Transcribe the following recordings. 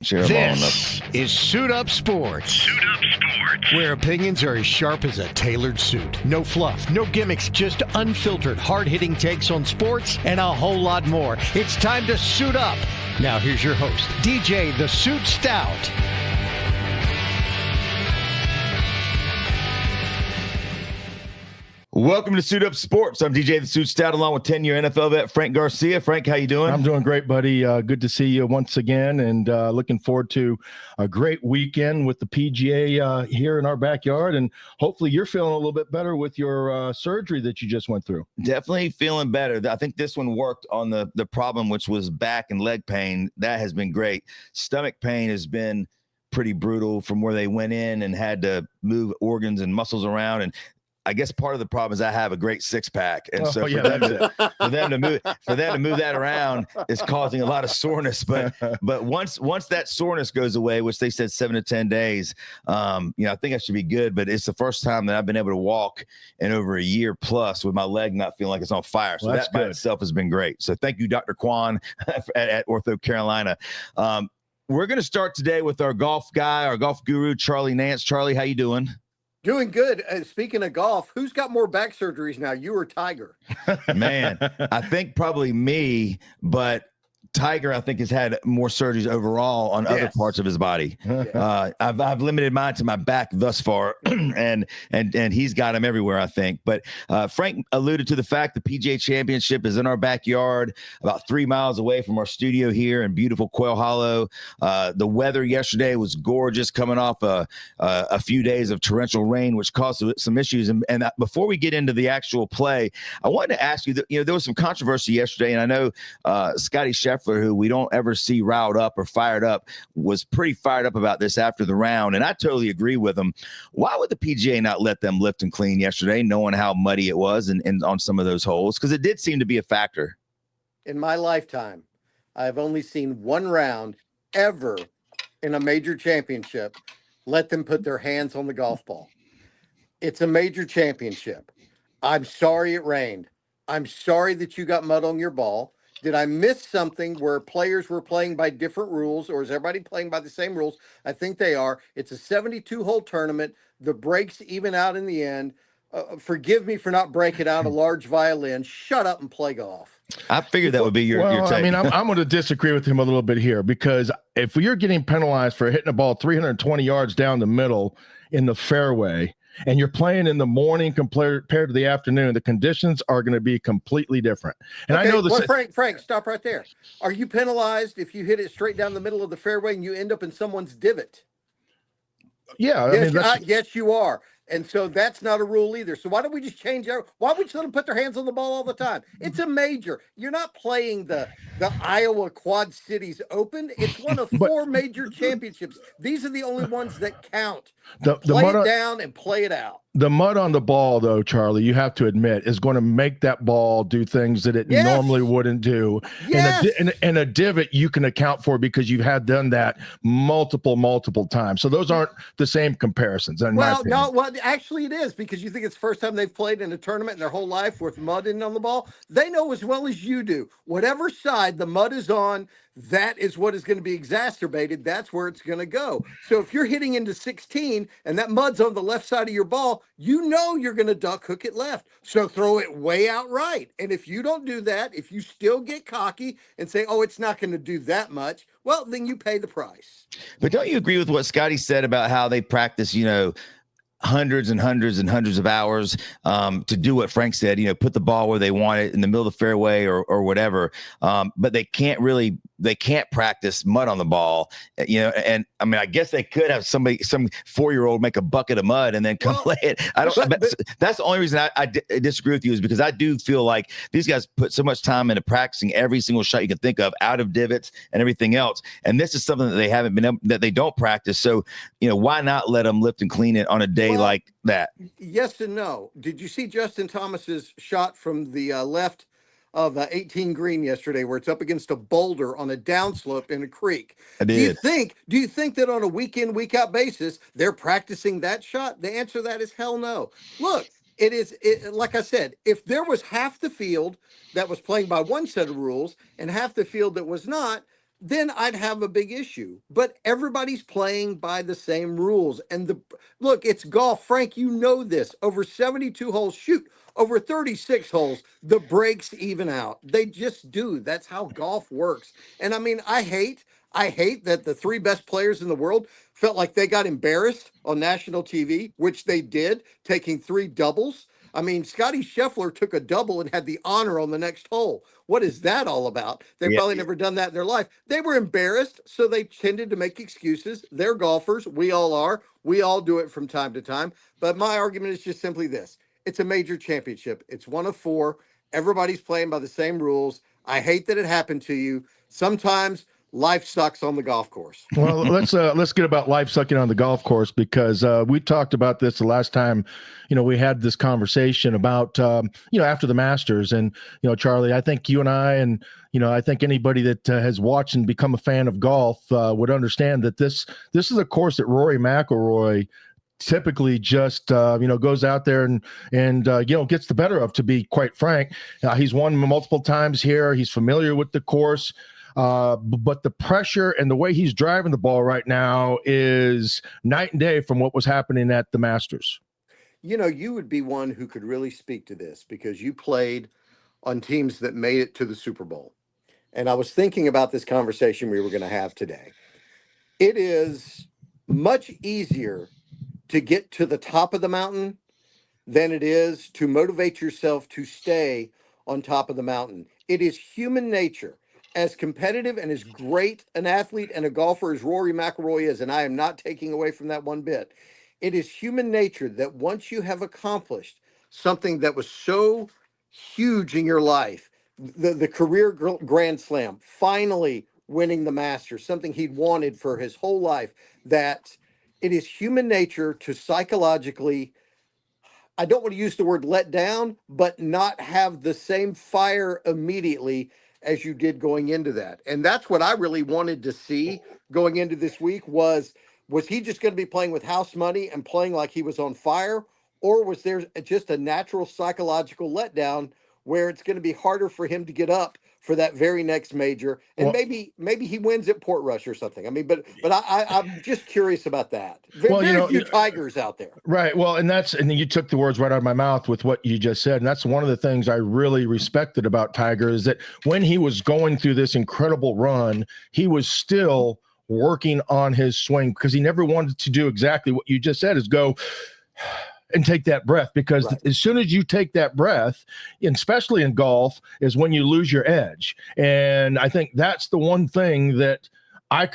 Share them all This is Suit Up Sports. Suit Up Sports. Where opinions are as sharp as a tailored suit. No fluff, no gimmicks, just unfiltered, hard-hitting takes on sports and a whole lot more. It's time to suit up. Now here's your host, DJ the Suit Stout. Welcome to Suit Up Sports. I'm DJ the Suit Stout along with 10-year NFL vet Frank Garcia. Frank, how you doing? I'm doing great, buddy. Good to see you once again, and looking forward to a great weekend with the PGA here in our backyard, and hopefully you're feeling a little bit better with your surgery that you just went through. Definitely feeling better. I think this one worked on the problem, which was back and leg pain. That has been great. Stomach pain has been pretty brutal from where they went in and had to move organs and muscles around, and I guess part of the problem is I have a great six-pack, and so for them to move that around is causing a lot of soreness. But once that soreness goes away, which they said 7 to 10 days, I think I should be good. But it's the first time that I've been able to walk in over a year plus with my leg not feeling like it's on fire. So that by itself has been great. So thank you, Dr. Kwan at Ortho Carolina. We're going to start today with our golf guy, our golf guru, Charlie Nance. Charlie, how you doing? Doing good. Speaking of golf, who's got more back surgeries now, you or Tiger? Man, I think probably me, but Tiger, I think, has had more surgeries overall on other parts of his body. I've limited mine to my back thus far, and he's got them everywhere, I think. But Frank alluded to the fact the PGA Championship is in our backyard, about 3 miles away from our studio here in beautiful Quail Hollow. The weather yesterday was gorgeous, coming off a few days of torrential rain, which caused some issues. And before we get into the actual play, I wanted to ask you that there was some controversy yesterday, and I know Scotty Scheffler, who we don't ever see riled up or fired up, was pretty fired up about this after the round. And I totally agree with him. Why would the PGA not let them lift and clean yesterday, knowing how muddy it was and on some of those holes? Because it did seem to be a factor. In my lifetime, I've only seen one round ever in a major championship let them put their hands on the golf ball. It's a major championship. I'm sorry it rained. I'm sorry that you got mud on your ball. Did I miss something where players were playing by different rules, or is everybody playing by the same rules? I think they are. It's a 72-hole tournament. The breaks even out in the end. Forgive me for not breaking out a large violin. Shut up and play golf. I figured that would be your take. I mean, I'm going to disagree with him a little bit here, because if you're getting penalized for hitting a ball 320 yards down the middle in the fairway, and you're playing in the morning compared to the afternoon, the conditions are going to be completely different. And okay, I know this. Well, Frank, stop right there. Are you penalized if you hit it straight down the middle of the fairway and you end up in someone's divot? Yeah, yes, you are. And so that's not a rule either. So why don't we just change our? Why would you let them put their hands on the ball all the time? It's a major. You're not playing the Iowa Quad Cities Open. It's one of 4 major championships. These are the only ones that count. Play it down and play it out. The mud on the ball, though, Charlie, you have to admit, is going to make that ball do things that it normally wouldn't do. Yes. And a divot you can account for because you've done that multiple times. So those aren't the same comparisons. Actually it is, because you think it's the first time they've played in a tournament in their whole life with mud in on the ball. They know as well as you do, whatever side the mud is on, that is what is going to be exacerbated. That's where it's going to go. So if you're hitting into 16 and that mud's on the left side of your ball, you know you're going to duck hook it left. So throw it way out right. And if you don't do that, if you still get cocky and say, oh, it's not going to do that much, well, then you pay the price. But don't you agree with what Scotty said about how they practice, hundreds and hundreds of hours to do what Frank said, put the ball where they want it in the middle of the fairway or whatever. But they can't practice mud on the ball, and I mean, I guess they could have some 4-year-old make a bucket of mud and then come play it. That's the only reason I disagree with you, is because I do feel like these guys put so much time into practicing every single shot you can think of out of divots and everything else. And this is something that they don't practice. So, why not let them lift and clean it on a day like that? Yes and no. Did you see Justin Thomas's shot from the left of 18 green yesterday, where it's up against a boulder on a downslope in a creek? I did. Do you think that on a week in, week out basis they're practicing that shot? The answer to that is hell no. Look, like I said, if there was half the field that was playing by one set of rules and half the field that was not, then I'd have a big issue. But everybody's playing by the same rules. And look, it's golf. Frank, you know this. Over 72 holes, over 36 holes, the breaks even out. They just do. That's how golf works. And I mean, I hate that the three best players in the world felt like they got embarrassed on national TV, which they did, taking 3 doubles. I mean, Scotty Scheffler took a double and had the honor on the next hole. What is that all about? They've probably never done that in their life. They were embarrassed, so they tended to make excuses. They're golfers. We all are. We all do it from time to time. But my argument is just simply this. It's a major championship. It's one of 4. Everybody's playing by the same rules. I hate that it happened to you. Sometimes life sucks on the golf course. Well, let's get about life sucking on the golf course, because we talked about this the last time, we had this conversation about, after the Masters. And, Charlie, I think you and I, and, I think anybody that has watched and become a fan of golf would understand that this is a course that Rory McIlroy typically just goes out there and gets the better of, to be quite frank. He's won multiple times here. He's familiar with the course. But the pressure and the way he's driving the ball right now is night and day from what was happening at the Masters. You would be one who could really speak to this because you played on teams that made it to the Super Bowl. And I was thinking about this conversation we were going to have today. It is much easier to get to the top of the mountain than it is to motivate yourself to stay on top of the mountain. It is human nature. As competitive and as great an athlete and a golfer as Rory McIlroy is, and I am not taking away from that one bit, it is human nature that once you have accomplished something that was so huge in your life, the career Grand Slam, finally winning the Masters, something he'd wanted for his whole life, that it is human nature to psychologically, I don't want to use the word let down, but not have the same fire immediately as you did going into that. And that's what I really wanted to see going into this week was he just going to be playing with house money and playing like he was on fire? Or was there just a natural psychological letdown where it's going to be harder for him to get up for that very next major? And maybe he wins at Portrush or something. I mean, but I'm just curious about that. Very few Tigers out there. Right. Well, and you took the words right out of my mouth with what you just said. And that's one of the things I really respected about Tiger is that when he was going through this incredible run, he was still working on his swing because he never wanted to do exactly what you just said, is go and take that breath, because as soon as you take that breath, and especially in golf, is when you lose your edge. And I think that's the one thing that I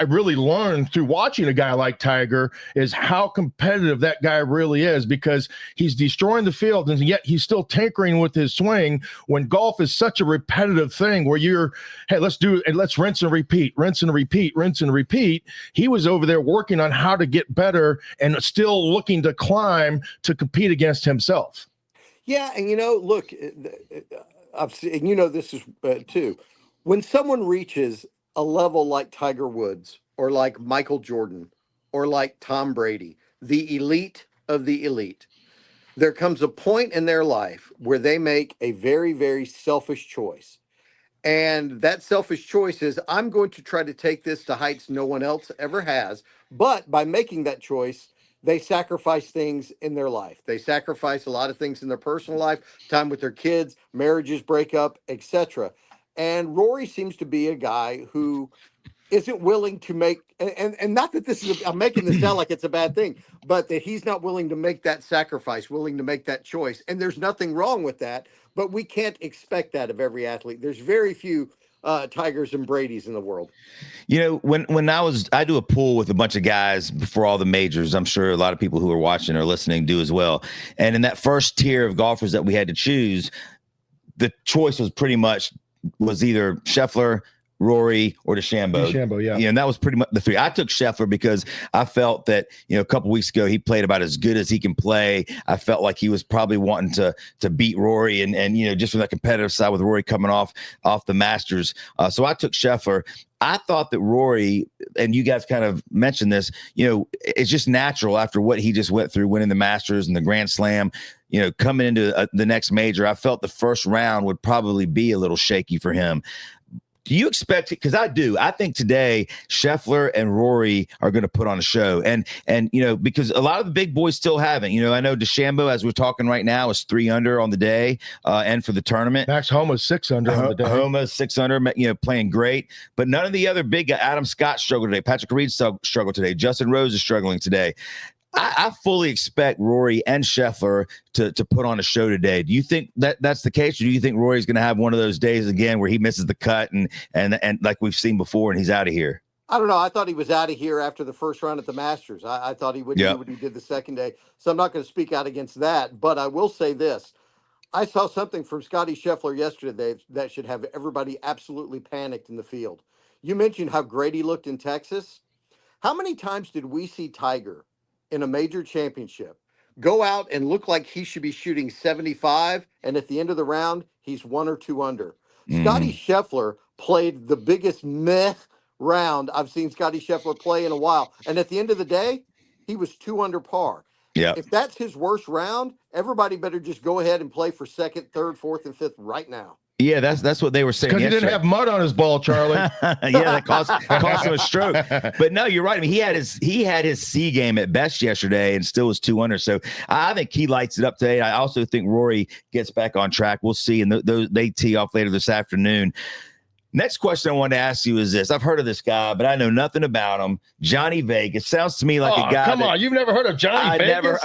really learned through watching a guy like Tiger is how competitive that guy really is, because he's destroying the field and yet he's still tinkering with his swing, when golf is such a repetitive thing where let's rinse and repeat, rinse and repeat, rinse and repeat. He was over there working on how to get better and still looking to climb to compete against himself. Yeah. And look, I've seen, this is too, when someone reaches a level like Tiger Woods or like Michael Jordan or like Tom Brady, the elite of the elite, there comes a point in their life where they make a very, very selfish choice. And that selfish choice is, I'm going to try to take this to heights no one else ever has. But by making that choice, they sacrifice things in their life. They sacrifice a lot of things in their personal life, time with their kids, marriages break up, etc. And Rory seems to be a guy who isn't willing to make, and not that this is, I'm making this sound like it's a bad thing, but that he's not willing to make that sacrifice, willing to make that choice. And there's nothing wrong with that, but we can't expect that of every athlete. There's very few Tigers and Bradys in the world. When I do a pool with a bunch of guys before all the majors. I'm sure a lot of people who are watching or listening do as well. And in that first tier of golfers that we had to choose, the choice was either Scheffler, Rory, or DeChambeau. DeChambeau, yeah. And that was pretty much the 3. I took Scheffler because I felt that, a couple weeks ago, he played about as good as he can play. I felt like he was probably wanting to beat Rory and just from that competitive side with Rory coming off the Masters. So I took Scheffler. I thought that Rory, and you guys kind of mentioned this, it's just natural after what he just went through, winning the Masters and the Grand Slam, coming into the next major. I felt the first round would probably be a little shaky for him. Do you expect it? Because I do. I think today Scheffler and Rory are going to put on a show, and because a lot of the big boys still haven't. I know DeChambeau, as we're talking right now, is 3 under on the day, and for the tournament. Max Homa's 6 under on the day. Homa's 6 under, playing great, but none of the other big guys. Adam Scott struggled today. Patrick Reed struggled today. Justin Rose is struggling today. I fully expect Rory and Scheffler to put on a show today. Do you think that's the case, or do you think Rory's going to have one of those days again where he misses the cut and like we've seen before and he's out of here? I don't know. I thought he was out of here after the first round at the Masters. I thought he would do what he did the second day. So I'm not going to speak out against that. But I will say this. I saw something from Scottie Scheffler yesterday that should have everybody absolutely panicked in the field. You mentioned how great he looked in Texas. How many times did we see Tiger in a major championship go out and look like he should be shooting 75, and at the end of the round, he's 1 or 2 under? Scottie Scheffler played the biggest meh round I've seen Scottie Scheffler play in a while. And at the end of the day, he was 2 under par. Yeah. If that's his worst round, everybody better just go ahead and play for 2nd, 3rd, 4th, and 5th right now. Yeah, that's what they were saying. Because he didn't have mud on his ball, Charlie. Yeah, that cost him a stroke. But no, you're right. I mean, he had his C game at best yesterday and still was 2 under. So I think he lights it up today. I also think Rory gets back on track. We'll see. And they tee off later this afternoon. Next question I wanted to ask you is this. I've heard of this guy, but I know nothing about him. Johnny Vegas. Sounds to me like a guy. Come on. You've never heard of Johnny Vegas?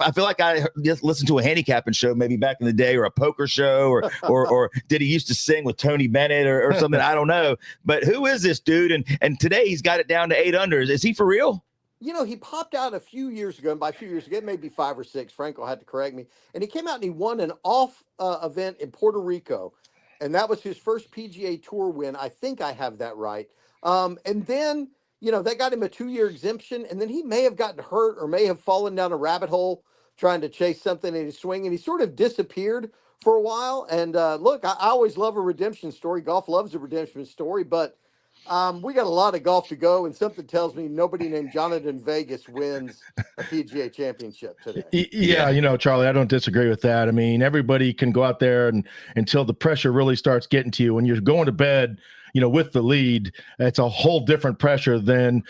I feel like I just listened to a handicapping show maybe back in the day, or a poker show, or did he used to sing with Tony Bennett or something? I don't know. But who is this dude? And today he's got it down to 8 under. Is he for real? He popped out a few years ago, and by a few years ago, maybe 5 or 6. Franco had to correct me. And he came out and he won an off event in Puerto Rico. And that was his first PGA Tour win. I think I have that right. And then, that got him a 2-year exemption. And then he may have gotten hurt or may have fallen down a rabbit hole trying to chase something in his swing. And he sort of disappeared for a while. And look, I always love a redemption story. Golf loves a redemption story. But we got a lot of golf to go, and something tells me nobody named Jhonattan Vegas wins a PGA Championship today. Yeah, Charlie, I don't disagree with that. I mean, everybody can go out there and until the pressure really starts getting to you. When you're going to bed, with the lead, it's a whole different pressure than,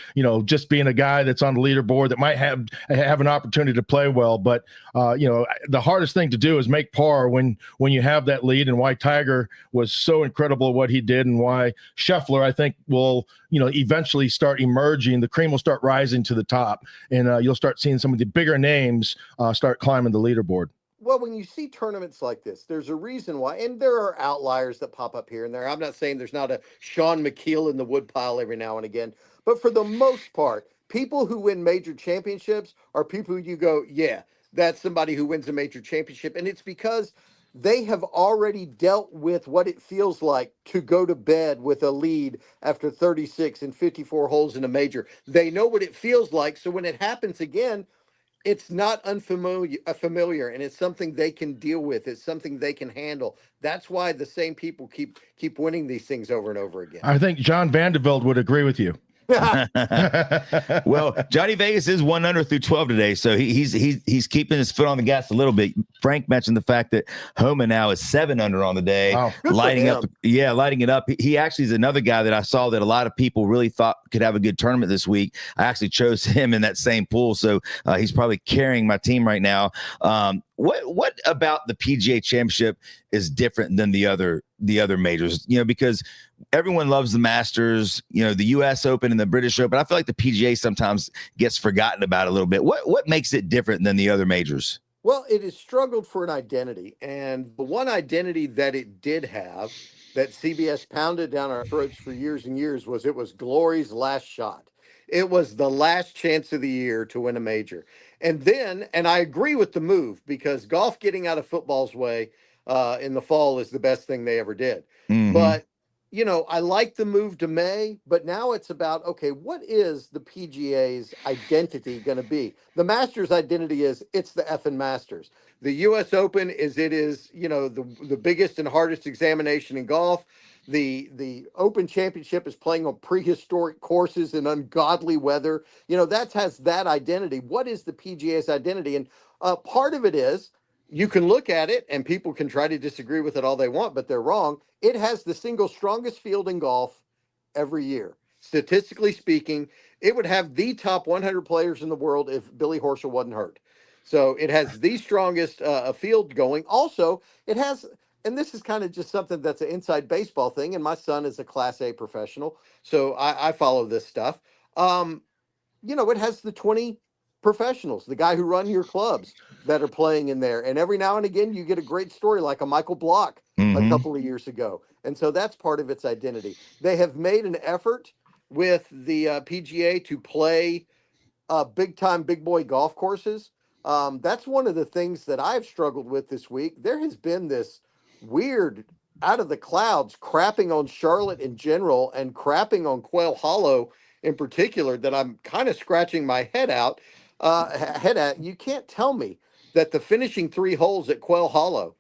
just being a guy that's on the leaderboard that might have an opportunity to play well. But, the hardest thing to do is make par when you have that lead, and why Tiger was so incredible at what he did, and why Scheffler, I think, will, eventually start emerging. The cream will start rising to the top, and you'll start seeing some of the bigger names start climbing the leaderboard. Well, when you see tournaments like this, there's a reason why, and there are outliers that pop up here and there. I'm not saying there's not a Sean McKeel in the woodpile every now and again, but for the most part, people who win major championships are people who you go, yeah, that's somebody who wins a major championship. And it's because they have already dealt with what it feels like to go to bed with a lead after 36 and 54 holes in a major. They know what it feels like. So when it happens again, it's not familiar, and it's something they can deal with. It's something they can handle. That's why the same people keep winning these things over and over again. I think John Vanderbilt would agree with you. Well, Johnny Vegas is 1 under through 12 today, so he's keeping his foot on the gas a little bit. Frank mentioned the fact that Homa now is 7 under on the day, lighting it up. He actually is another guy that I saw that a lot of people really thought could have a good tournament this week. I actually chose him in that same pool, so he's probably carrying my team right now. What about the PGA Championship is different than the other majors? Because everyone loves the Masters, the U.S. Open and the British Open. I feel like the PGA sometimes gets forgotten about a little bit. What makes it different than the other majors? Well, it has struggled for an identity, and the one identity that it did have that CBS pounded down our throats for years and years was it was glory's last shot. It was the last chance of the year to win a major. And I agree with the move, because golf getting out of football's way in the fall is the best thing they ever did. Mm-hmm. But, I like the move to May, but now it's about, okay, what is the PGA's identity going to be? The Masters identity is it's the effing Masters. The U.S. Open is the biggest and hardest examination in golf. The Open Championship is playing on prehistoric courses in ungodly weather. That has that identity. What is the PGA's identity? And part of it is you can look at it and people can try to disagree with it all they want, but they're wrong. It has the single strongest field in golf every year. Statistically speaking, it would have the top 100 players in the world if Billy Horschel wasn't hurt. So it has the strongest field going. Also, it has, and this is kind of just something that's an inside baseball thing, and my son is a Class A professional, so I follow this stuff. It has the 20 professionals, the guy who run your clubs that are playing in there. And every now and again, you get a great story like a Michael Block a couple of years ago. And so that's part of its identity. They have made an effort with the PGA to play big-time, big-boy golf courses. That's one of the things that I've struggled with this week. There has been this weird, out of the clouds, crapping on Charlotte in general and crapping on Quail Hollow in particular that I'm kind of scratching my head at. You can't tell me that the finishing 3 holes at Quail Hollow,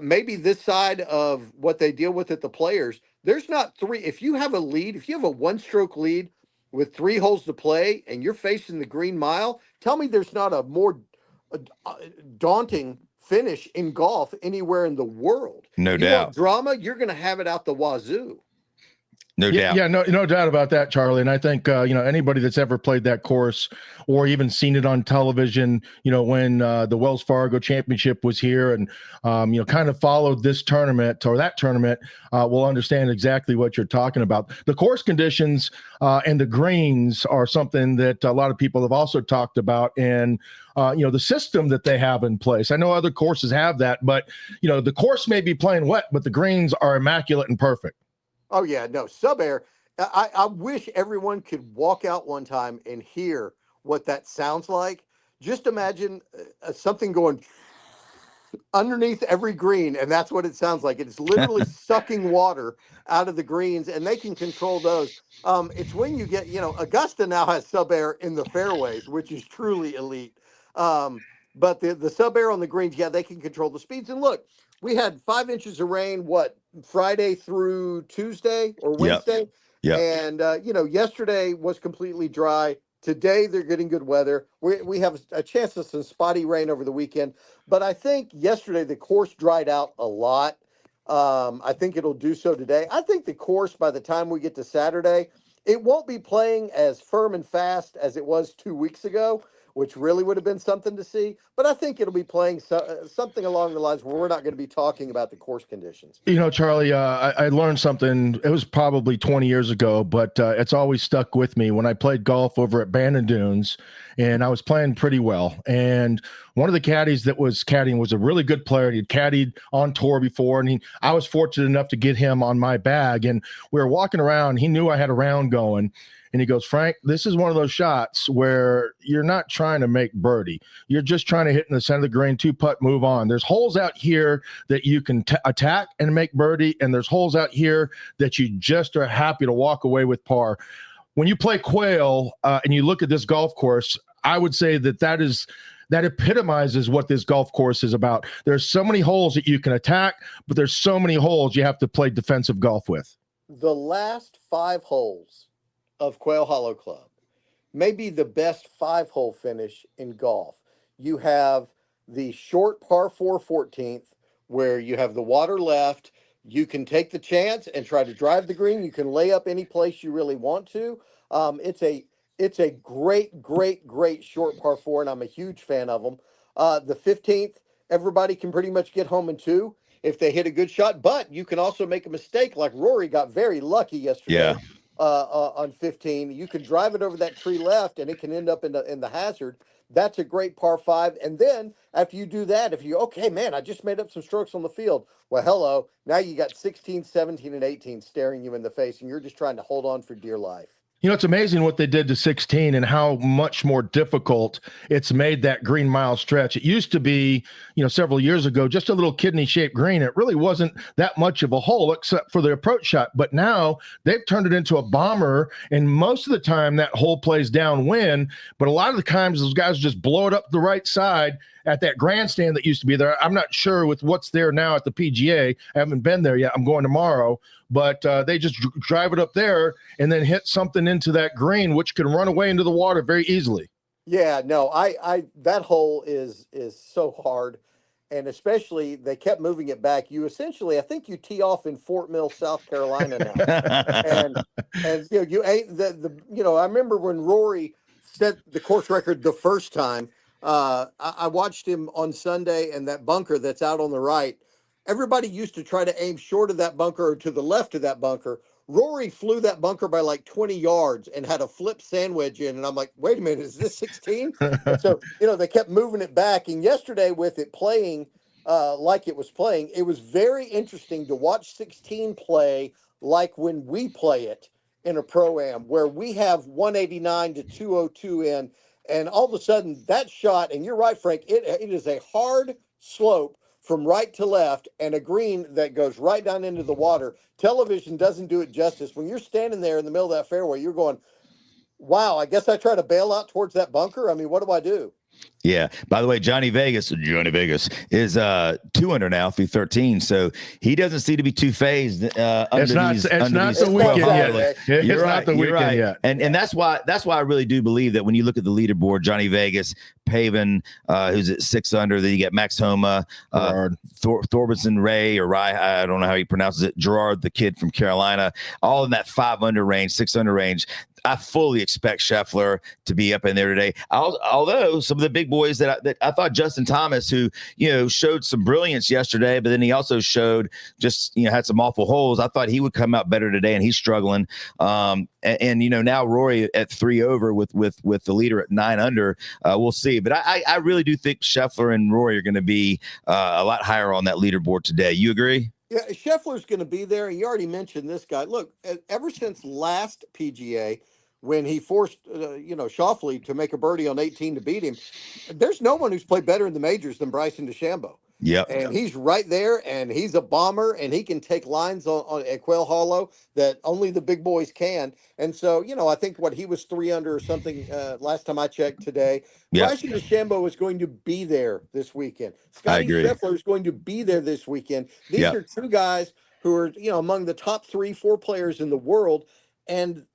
maybe this side of what they deal with at the Players, there's not 3. If you have a lead, if you have a 1-stroke lead with 3 holes to play and you're facing the green mile, tell me there's not a more daunting finish in golf anywhere in the world. No doubt. Want drama, you're going to have it out the wazoo. No doubt. Yeah, no doubt about that, Charlie. And I think, anybody that's ever played that course or even seen it on television, when the Wells Fargo Championship was here and, kind of followed this tournament or that tournament, will understand exactly what you're talking about. The course conditions and the greens are something that a lot of people have also talked about. And, the system that they have in place. I know other courses have that, but, the course may be playing wet, but the greens are immaculate and perfect. Oh, yeah, no, Sub-Air. I wish everyone could walk out one time and hear what that sounds like. Just imagine something going underneath every green, and that's what it sounds like. It's literally sucking water out of the greens, and they can control those. It's when you get, Augusta now has Sub-Air in the fairways, which is truly elite. But the Sub-Air on the greens, yeah, they can control the speeds. And look, we had 5 inches of rain, Friday through Tuesday or Wednesday? Yep. And, yesterday was completely dry. Today, they're getting good weather. We have a chance of some spotty rain over the weekend. But I think yesterday the course dried out a lot. I think it'll do so today. I think the course, by the time we get to Saturday, it won't be playing as firm and fast as it was 2 weeks ago, which really would have been something to see. But I think it'll be playing something along the lines where we're not going to be talking about the course conditions. Charlie, I learned something. It was probably 20 years ago, but it's always stuck with me when I played golf over at Bandon Dunes, and I was playing pretty well. And one of the caddies that was caddying was a really good player. He had caddied on tour before, and I was fortunate enough to get him on my bag. And we were walking around. He knew I had a round going. And he goes, Frank, this is one of those shots where you're not trying to make birdie. You're just trying to hit in the center of the green, 2-putt, move on. There's holes out here that you can attack and make birdie, and there's holes out here that you just are happy to walk away with par. When you play Quail and you look at this golf course, I would say that epitomizes what this golf course is about. There's so many holes that you can attack, but there's so many holes you have to play defensive golf with. The last 5 holes of Quail Hollow Club may be the best 5-hole finish in golf. You have the short par 4 14th where you have the water left. You can take the chance and try to drive the green. You can lay up any place you really want to. It's a great short par 4, and I'm a huge fan of them. The 15th, everybody can pretty much get home in 2 if they hit a good shot, but you can also make a mistake like Rory got very lucky yesterday. Yeah. On 15, you can drive it over that tree left, and it can end up in the hazard. That's a great par 5. And then after you do that, if you I just made up some strokes on the field. Well, hello, now you got 16, 17, and 18 staring you in the face, and you're just trying to hold on for dear life. It's amazing what they did to 16 and how much more difficult it's made that green mile stretch. It used to be, several years ago, just a little kidney-shaped green. It really wasn't that much of a hole except for the approach shot. But now they've turned it into a bomber, and most of the time that hole plays downwind. But a lot of the times those guys just blow it up the right side at that grandstand that used to be there. I'm not sure with what's there now at the PGA. I haven't been there yet. I'm going tomorrow. But they just drive it up there and then hit something into that green, which can run away into the water very easily. Yeah, no, I that hole is so hard. and especially they kept moving it back. You essentially, I think you tee off in Fort Mill, South Carolina now, and you ain't the. I remember when Rory set the course record the first time. I watched him on Sunday, and that bunker that's out on the right. Everybody used to try to aim short of that bunker or to the left of that bunker. Rory flew that bunker by like 20 yards and had a flip sandwich in. And I'm like, wait a minute, is this 16? And so, they kept moving it back. And yesterday with it playing like it was playing, it was very interesting to watch 16 play like when we play it in a Pro-Am, where we have 189 to 202 in. And all of a sudden that shot, and you're right, Frank, it is a hard slope from right to left and a green that goes right down into the water. Television doesn't do it justice. When you're standing there in the middle of that fairway, you're going, wow, I guess I try to bail out towards that bunker. I mean, what do I do? Yeah. By the way, Johnny Vegas is 2 under now through 13, so he doesn't seem to be too phased. It's not the weekend yet. You're right. Not the weekend yet. And that's why I really do believe that when you look at the leaderboard, Johnny Vegas, Paven, who's at 6 under, then you get Max Homa, Thorbjorn Ray or Rye, I don't know how he pronounces it, Gerard, the kid from Carolina, all in that 5 under range, 6 under range. I fully expect Scheffler to be up in there today. Although some of the big boys that I thought Justin Thomas, who showed some brilliance yesterday, but then he also showed just had some awful holes. I thought he would come out better today, and he's struggling. And now Rory at 3 over with the leader at 9 under. We'll see, but I really do think Scheffler and Rory are going to be a lot higher on that leaderboard today. You agree? Yeah, Scheffler's going to be there. And you already mentioned this guy. Look, ever since last PGA, when he forced, Schauffele to make a birdie on 18 to beat him, there's no one who's played better in the majors than Bryson DeChambeau. Yeah, and he's right there, and he's a bomber, and he can take lines on at Quail Hollow that only the big boys can. And so, I think he was 3 under or something last time I checked today. Yep. Bryson DeChambeau is going to be there this weekend. Scotty Scheffler is going to be there this weekend. These are two guys who are, among the top 3-4 players in the world, and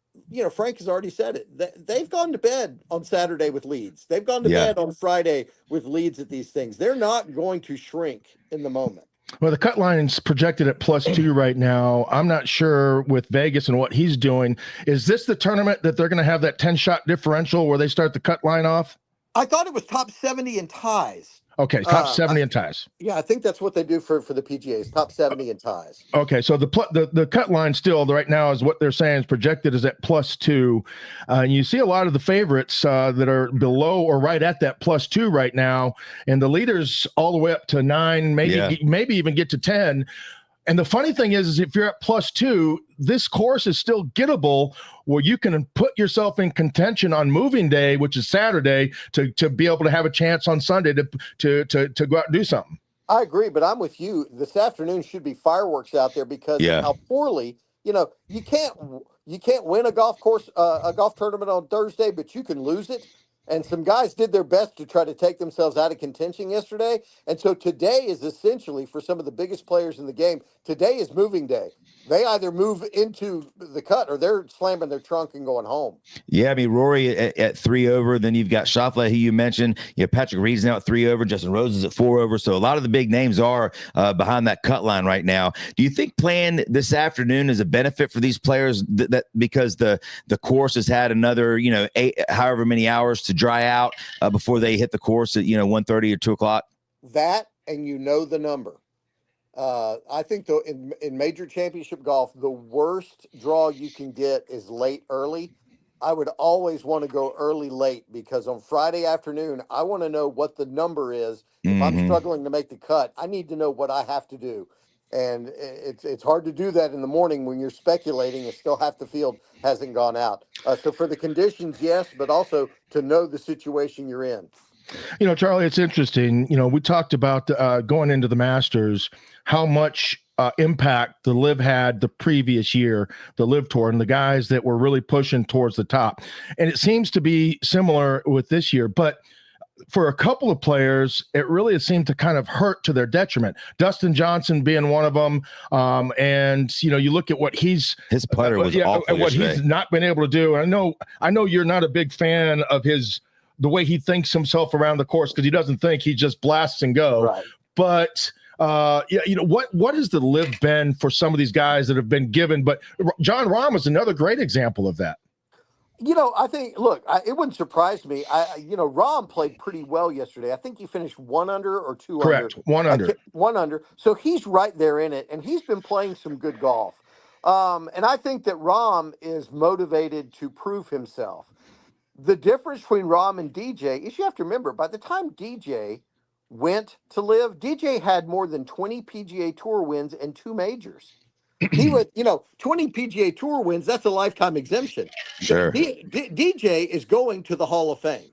Frank has already said it. They've gone to bed on Saturday with leads. They've gone to bed on Friday with leads at these things. They're not going to shrink in the moment. Well, the cut line's projected at +2 right now. I'm not sure with Vegas and what he's doing. Is this the tournament that they're going to have that 10-shot differential where they start the cut line off? I thought it was top 70 in ties. Okay, top 70 in ties. Yeah, I think that's what they do for the PGAs, top 70 in ties. Okay, so the cut line still right now is what they're saying is projected is at +2. And you see a lot of the favorites that are below or right at that +2 right now, and the leaders all the way up to 9, maybe even get to 10. And the funny thing is if you're at +2, this course is still gettable where you can put yourself in contention on moving day, which is Saturday, to be able to have a chance on Sunday to go out and do something. I agree, but I'm with you. This afternoon should be fireworks out there because of how poorly, you can't win a golf tournament on Thursday, but you can lose it. And some guys did their best to try to take themselves out of contention yesterday. And so today is essentially, for some of the biggest players in the game, today is moving day. They either move into the cut or they're slamming their trunk and going home. Yeah, I mean, Rory at 3 over. Then you've got Schauffele, who you mentioned. Patrick Reed's now at 3 over. Justin Rose is at 4 over. So a lot of the big names are behind that cut line right now. Do you think playing this afternoon is a benefit for these players that because the course has had another, 8, however many hours to dry out before they hit the course at, 1:30 or 2 o'clock? That, and the number. I think though in major championship golf, the worst draw you can get is late early. I would always want to go early late because on Friday afternoon, I want to know what the number is. If I'm struggling to make the cut, I need to know what I have to do. And it's hard to do that in the morning when you're speculating and still half the field hasn't gone out. So for the conditions, yes, but also to know the situation you're in. Charlie, it's interesting. We talked about going into the Masters, how much impact the LIV had the previous year, the LIV Tour, and the guys that were really pushing towards the top. And it seems to be similar with this year. But for a couple of players, it really seemed to kind of hurt to their detriment. Dustin Johnson being one of them. And, you look at what his putter was awful what yesterday. He's not been able to do. I know you're not a big fan of the way he thinks himself around the course because he doesn't think he just blasts and go. Right. But what has the live been for some of these guys that have been given? But Jon Rahm is another great example of that. I think, look, it wouldn't surprise me. Rahm played pretty well yesterday. I think he finished 1 under or 2 Correct. under. 1 under. 1 under. So he's right there in it, and he's been playing some good golf. And I think that Rahm is motivated to prove himself. The difference between Rahm and DJ is you have to remember, by the time DJ went to live, DJ had more than 20 PGA Tour wins and 2 majors. He was, 20 PGA Tour wins, that's a lifetime exemption. Sure. DJ is going to the Hall of Fame.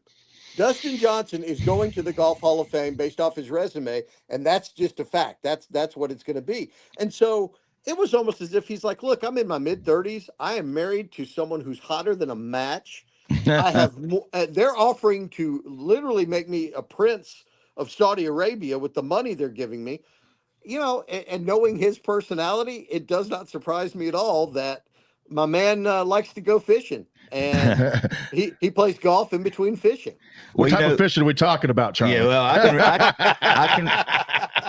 Dustin Johnson is going to the Golf Hall of Fame based off his resume, and that's just a fact. That's what it's going to be. And so it was almost as if he's like, look, I'm in my mid-30s. I am married to someone who's hotter than a match. I have they're offering to literally make me a prince of Saudi Arabia with the money they're giving me. And knowing his personality, it does not surprise me at all that my man likes to go fishing, and he plays golf in between fishing. What type of fishing are we talking about, Charlie? Yeah, well,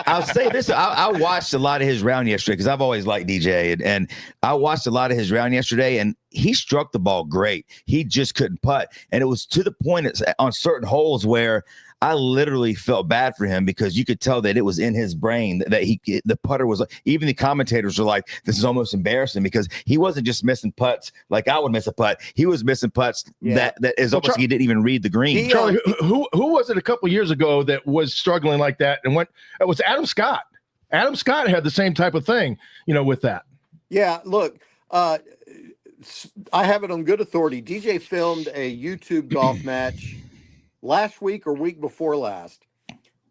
I'll say this. I watched a lot of his round yesterday because I've always liked DJ, and I watched a lot of his round yesterday, and he struck the ball great. He just couldn't putt, and it was to the point on certain holes where I literally felt bad for him because you could tell that it was in his brain that the putter was. Even the commentators were like, "This is almost embarrassing," because he wasn't just missing putts like I would miss a putt. He was missing putts that is almost like he didn't even read the green. Charlie, who was it a couple years ago that was struggling like that and went? It was Adam Scott. Adam Scott had the same type of thing, with that. Yeah, look, I have it on good authority. DJ filmed a YouTube golf match last week or week before last.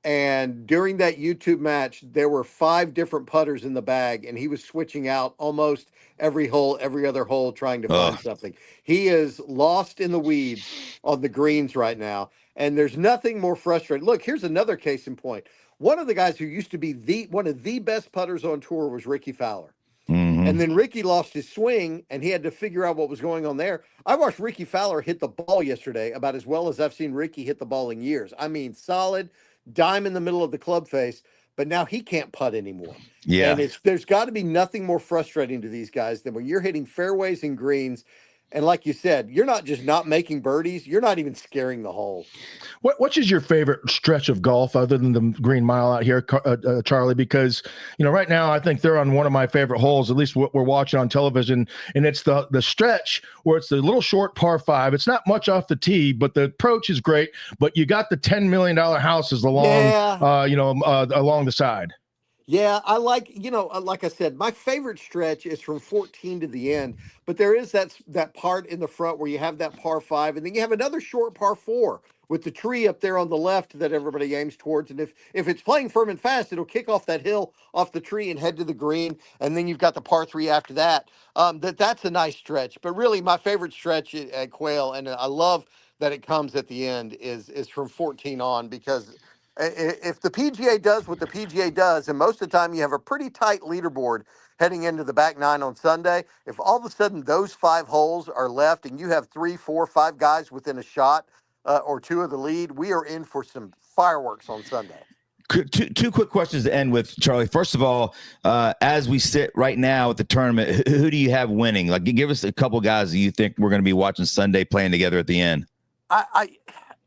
And during that YouTube match, there were 5 different putters in the bag, and he was switching out almost every other hole, trying to find something. He is lost in the weeds on the greens right now, and there's nothing more frustrating. Look, here's another case in point. One of the guys who used to be one of the best putters on tour was Ricky Fowler. Mm-hmm. And then Ricky lost his swing, and he had to figure out what was going on there. I watched Ricky Fowler hit the ball yesterday about as well as I've seen Ricky hit the ball in years. I mean, solid, dime in the middle of the club face, but now he can't putt anymore. Yeah. And there's got to be nothing more frustrating to these guys than when you're hitting fairways and greens. And like you said, you're not just not making birdies, you're not even scaring the hole. Which is your favorite stretch of golf other than the Green Mile out here, Charlie? Because, right now I think they're on one of my favorite holes, at least what we're watching on television, and it's the stretch where it's the little short par 5. It's not much off the tee, but the approach is great. But you got the $10 million houses along, along the side. Yeah, I like, like I said, my favorite stretch is from 14 to the end, but there is that part in the front where you have that par 5, and then you have another short par 4 with the tree up there on the left that everybody aims towards. And if it's playing firm and fast, it'll kick off that hill off the tree and head to the green. And then you've got the par 3 after that. That's a nice stretch. But really, my favorite stretch at Quail, and I love that it comes at the end, is from 14 on, because if the PGA does what the PGA does, and most of the time you have a pretty tight leaderboard heading into the back 9 on Sunday, if all of a sudden those 5 holes are left and you have 3, 4, 5 guys within a shot or 2 of the lead, we are in for some fireworks on Sunday. Two quick questions to end with, Charlie. First of all, as we sit right now at the tournament, who do you have winning? Like, give us a couple guys that you think we're going to be watching Sunday playing together at the end.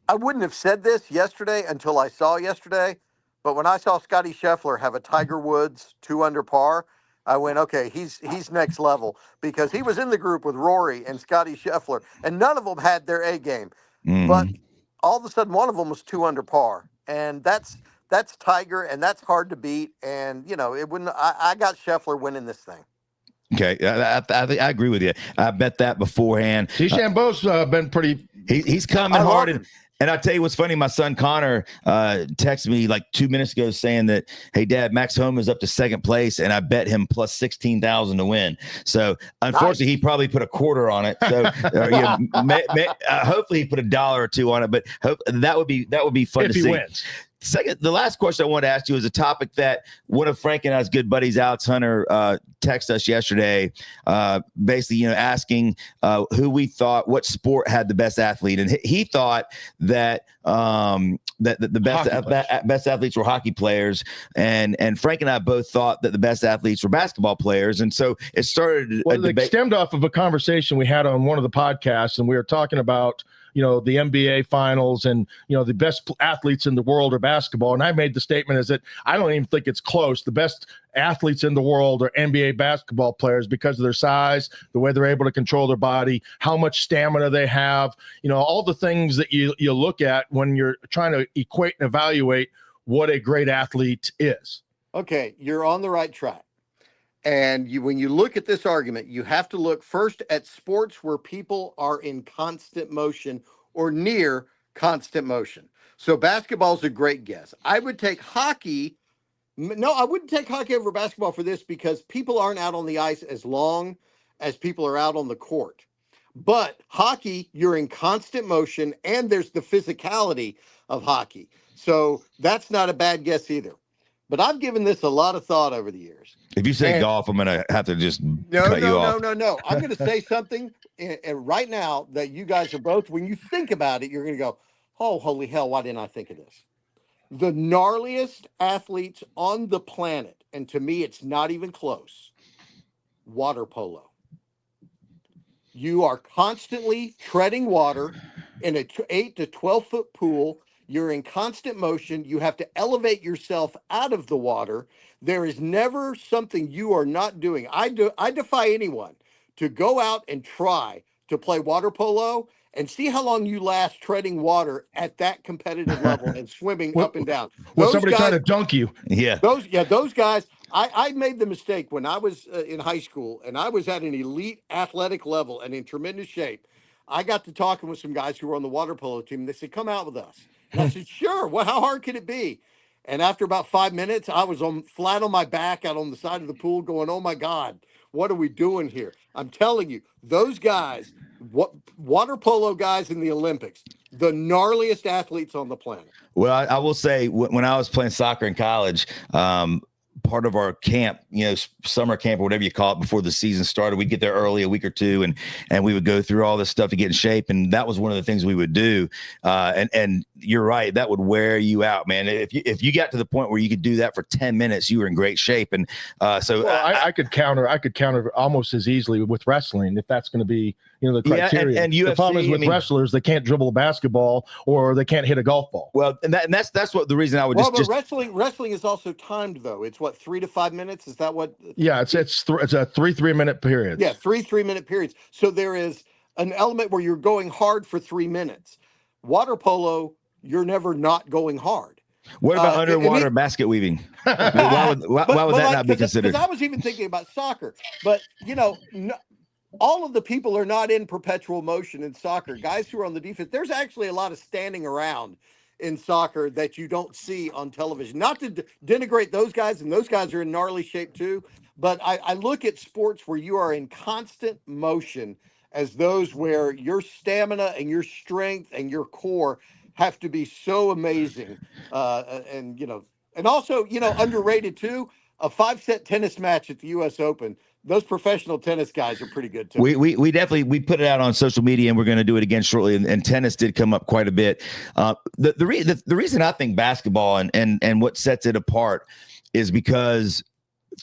I wouldn't have said this yesterday until I saw yesterday, but when I saw Scotty Scheffler have a Tiger Woods 2 under par, I went, okay, he's next level, because he was in the group with Rory and Scotty Scheffler, and none of them had their A game. Mm-hmm. But all of a sudden, one of them was 2 under par, and that's Tiger, and that's hard to beat. And it wouldn't. I got Scheffler winning this thing. Okay, I agree with you. I bet that beforehand. DeChambeau's been pretty. He's coming hard. And I'll tell you what's funny. My son Connor texted me like 2 minutes ago saying that, hey, Dad, Max Homa is up to 2nd place, and I bet him plus 16,000 to win. So unfortunately, He probably put a quarter on it. So hopefully he put $1 or $2 on it. But that would be fun to see. If he wins. Second, the last question I want to ask you is a topic that one of Frank and I's good buddies, Alex Hunter, texted us yesterday, basically, asking who we thought, what sport had the best athlete. And he thought that that the best athletes were hockey players, and Frank and I both thought that the best athletes were basketball players, and so it started. Well, it stemmed off of a conversation we had on one of the podcasts, and we were talking about the NBA finals and the best athletes in the world are basketball, and I made the statement is that I don't even think it's close. The best athletes in the world are NBA basketball players because of their size, the way they're able to control their body, how much stamina they have, all the things that you look at when you're trying to equate and evaluate what a great athlete is. Okay, you're on the right track. And when you look at this argument, you have to look first at sports where people are in constant motion or near constant motion. So basketball is a great guess. I would take hockey. No, I wouldn't take hockey over basketball for this because people aren't out on the ice as long as people are out on the court. But hockey, you're in constant motion, and there's the physicality of hockey. So that's not a bad guess either. But I've given this a lot of thought over the years. If you say golf, I'm going to have to just cut you off. No. I'm going to say something right now that you guys are both, when you think about it, you're going to go, oh, holy hell, why didn't I think of this? The gnarliest athletes on the planet, and to me, it's not even close, water polo. You are constantly treading water in a 8 to 12-foot pool. You're in constant motion. You have to elevate yourself out of the water. There is never something you are not doing. I defy anyone to go out and try to play water polo and see how long you last treading water at that competitive level and swimming up and down. Will somebody try to dunk you? Yeah. Those guys. I made the mistake when I was in high school and I was at an elite athletic level and in tremendous shape. I got to talking with some guys who were on the water polo team. And they said, come out with us. And I said, sure. Well, how hard could it be? And after about 5 minutes, I was flat on my back out on the side of the pool going, oh, my God, what are we doing here? I'm telling you, those guys, water polo guys in the Olympics, the gnarliest athletes on the planet. Well, I will say when I was playing soccer in college, part of our camp, summer camp or whatever you call it before the season started, we'd get there early, a week or two, and we would go through all this stuff to get in shape. And that was one of the things we would do. And you're right, that would wear you out, man. If you got to the point where you could do that for 10 minutes, you were in great shape. And I could counter almost as easily with wrestling if that's going to be the criteria. And UFC, the problem is with wrestlers, they can't dribble a basketball or they can't hit a golf ball. Well, and that's what the reason I would but wrestling is also timed though. It's what, 3 to 5 minutes? Is that what? Yeah, it's a 3-minute period. Yeah, 3-minute periods. So there is an element where you're going hard for 3 minutes. Water polo, you're never not going hard. What about underwater basket weaving? Why would that not be considered? Because I was even thinking about soccer, but all of the people are not in perpetual motion in soccer. Guys who are on the defense, there's actually a lot of standing around in soccer that you don't see on television. Not to denigrate those guys, and those guys are in gnarly shape too, but I look at sports where you are in constant motion as those where your stamina and your strength and your core have to be so amazing. And also, underrated too, a 5-set tennis match at the U.S. Open. Those professional tennis guys are pretty good too. We definitely put it out on social media, and we're going to do it again shortly. And tennis did come up quite a bit. The reason I think basketball and what sets it apart is because,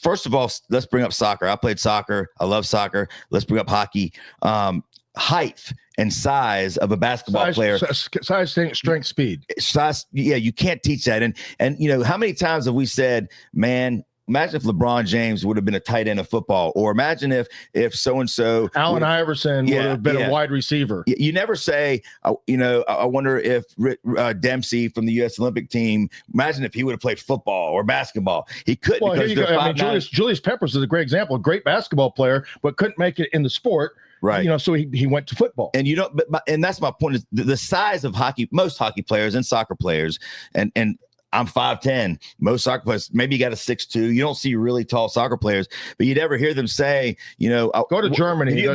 first of all, let's bring up soccer. I played soccer. I love soccer. Let's bring up hockey. Height and size of a basketball player. Size, strength, speed. Size. Yeah, you can't teach that. And how many times have we said, man, imagine if LeBron James would have been a tight end of football, or imagine if so-and-so Allen Iverson would have been a wide receiver. You never say, I wonder if Dempsey from the U.S. Olympic team, imagine if he would have played football or basketball. He couldn't. Well, here you go. Julius Peppers is a great example, a great basketball player, but couldn't make it in the sport. Right. So he went to football. And and that's my point, is the size of hockey, most hockey players and soccer players, and I'm 5'10". Most soccer players, maybe you got a 6'2". You don't see really tall soccer players, but you never hear them say, go to Germany. Could you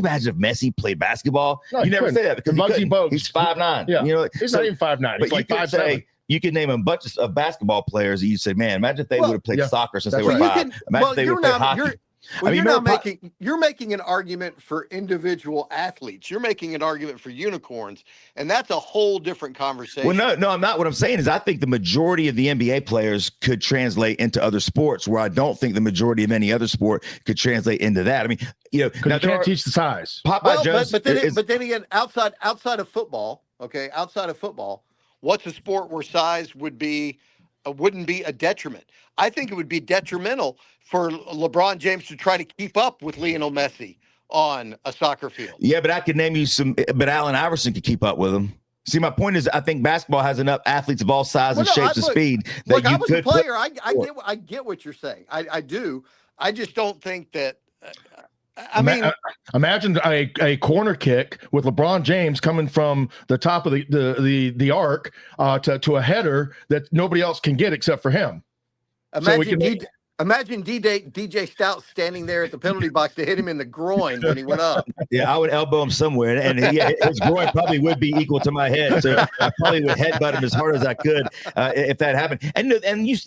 imagine if Messi played basketball? No, you never say that because he's 5'9". Yeah. He's not even 5'9". He's like 5'7". You could name a bunch of basketball players that you say, man, imagine if they would have played soccer since they were 5. Imagine if they would have played hockey. Well, you're making an argument for individual athletes. You're making an argument for unicorns, and that's a whole different conversation. Well, no, I'm not. What I'm saying is I think the majority of the NBA players could translate into other sports, where I don't think the majority of any other sport could translate into that. I mean, you can't teach the size. Popeye Jones, but then again, outside of football, okay, outside of football, what's a sport where size wouldn't be a detriment? I think it would be detrimental for LeBron James to try to keep up with Lionel Messi on a soccer field. Yeah, but I could name you but Allen Iverson could keep up with him. See, my point is, I think basketball has enough athletes of all sizes, shapes, and speed that I was a player. I get what you're saying. I do. I just don't think that. Imagine a corner kick with LeBron James coming from the top of the arc to a header that nobody else can get except for him. Imagine DJ Stout standing there at the penalty box to hit him in the groin when he went up. Yeah, I would elbow him somewhere, and his groin probably would be equal to my head, so I probably would headbutt him as hard as I could if that happened. And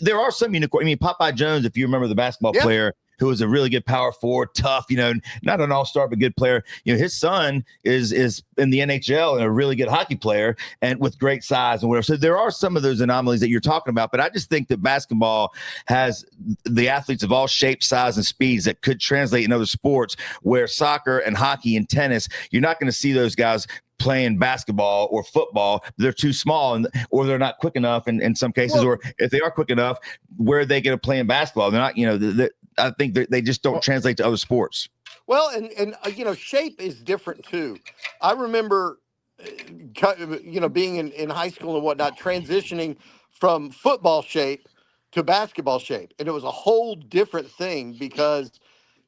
there are some unicorn. I mean, Popeye Jones, if you remember the basketball player, who was a really good power forward, tough, not an all-star, but good player. His son is in the NHL and a really good hockey player and with great size and whatever. So there are some of those anomalies that you're talking about, but I just think that basketball has the athletes of all shapes, size, and speeds that could translate in other sports, where soccer and hockey and tennis, you're not going to see those guys playing basketball or football. They're too small or they're not quick enough in some cases, or if they are quick enough, where are they going to play in basketball? They're not, I think they just don't translate to other sports. Well, and shape is different too. I remember, being in high school and whatnot, transitioning from football shape to basketball shape, and it was a whole different thing because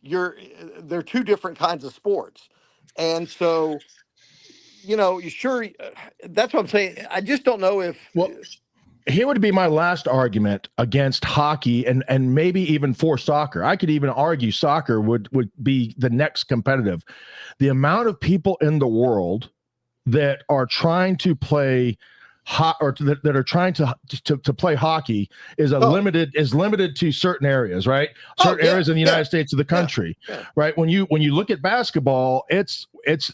they're two different kinds of sports, and so sure, that's what I'm saying. I just don't know if. Well, here would be my last argument against hockey and maybe even for soccer. I could even argue soccer would be the next competitive. The amount of people in the world that are trying to play that are trying to play hockey is limited to certain areas, right? Certain areas in the United States of the country, right? When you look at basketball, it's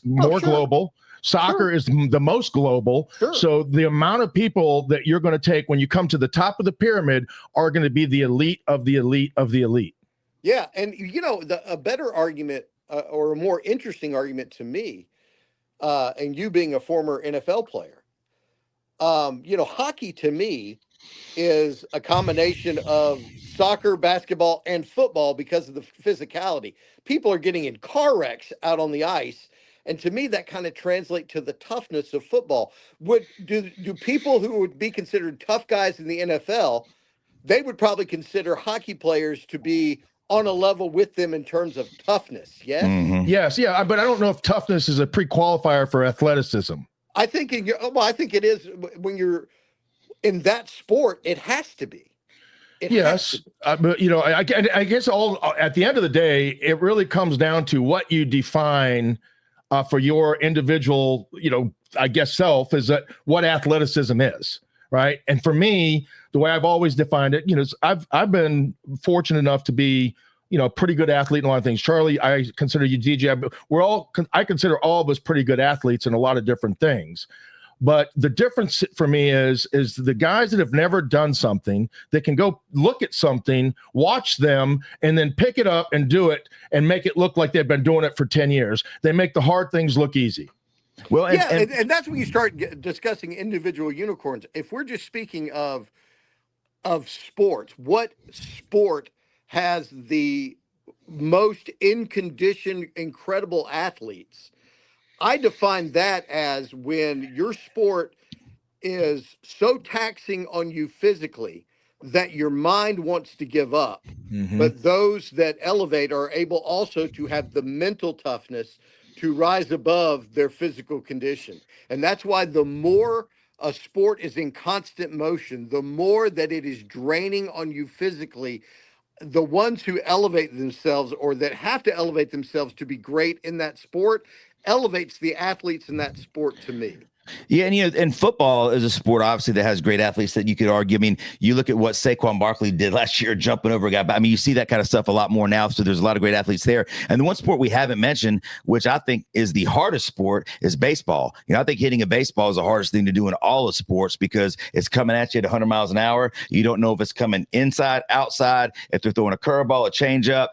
more global. Soccer is the most global. Sure. So the amount of people that you're going to take when you come to the top of the pyramid are going to be the elite of the elite of the elite. Yeah. And, a better argument or a more interesting argument to me, and you being a former NFL player, hockey to me is a combination of soccer, basketball, and football because of the physicality. People are getting in car wrecks out on the ice. And to me, that kind of translates to the toughness of football. Do people who would be considered tough guys in the NFL, they would probably consider hockey players to be on a level with them in terms of toughness, yes? Mm-hmm. Yes, yeah, but I don't know if toughness is a pre-qualifier for athleticism. I think it is. When you're in that sport, it has to be. Yes, but I guess at the end of the day, it really comes down to what you define for your individual, self, is that what athleticism is, right? And for me, the way I've always defined it, I've been fortunate enough to be, a pretty good athlete in a lot of things. Charlie, I consider you DJ. I consider all of us pretty good athletes in a lot of different things. But the difference for me is the guys that have never done something, they can go look at something, watch them, and then pick it up and do it and make it look like they've been doing it for 10 years. They make the hard things look easy. Well, and that's when you start discussing individual unicorns. If we're just speaking of sports, what sport has the most in condition, incredible athletes? I define that as when your sport is so taxing on you physically that your mind wants to give up. Mm-hmm. But those that elevate are able also to have the mental toughness to rise above their physical condition. And that's why the more a sport is in constant motion, the more that it is draining on you physically, the ones who elevate themselves or that have to elevate themselves to be great in that sport elevates the athletes in that sport to me. Yeah, and football is a sport obviously that has great athletes that you could argue. I mean, you look at what Saquon Barkley did last year, jumping over a guy. I mean, you see that kind of stuff a lot more now. So there's a lot of great athletes there. And the one sport we haven't mentioned, which I think is the hardest sport, is baseball. I think hitting a baseball is the hardest thing to do in all of sports because it's coming at you at 100 miles an hour. You don't know if it's coming inside, outside, if they're throwing a curveball, a changeup.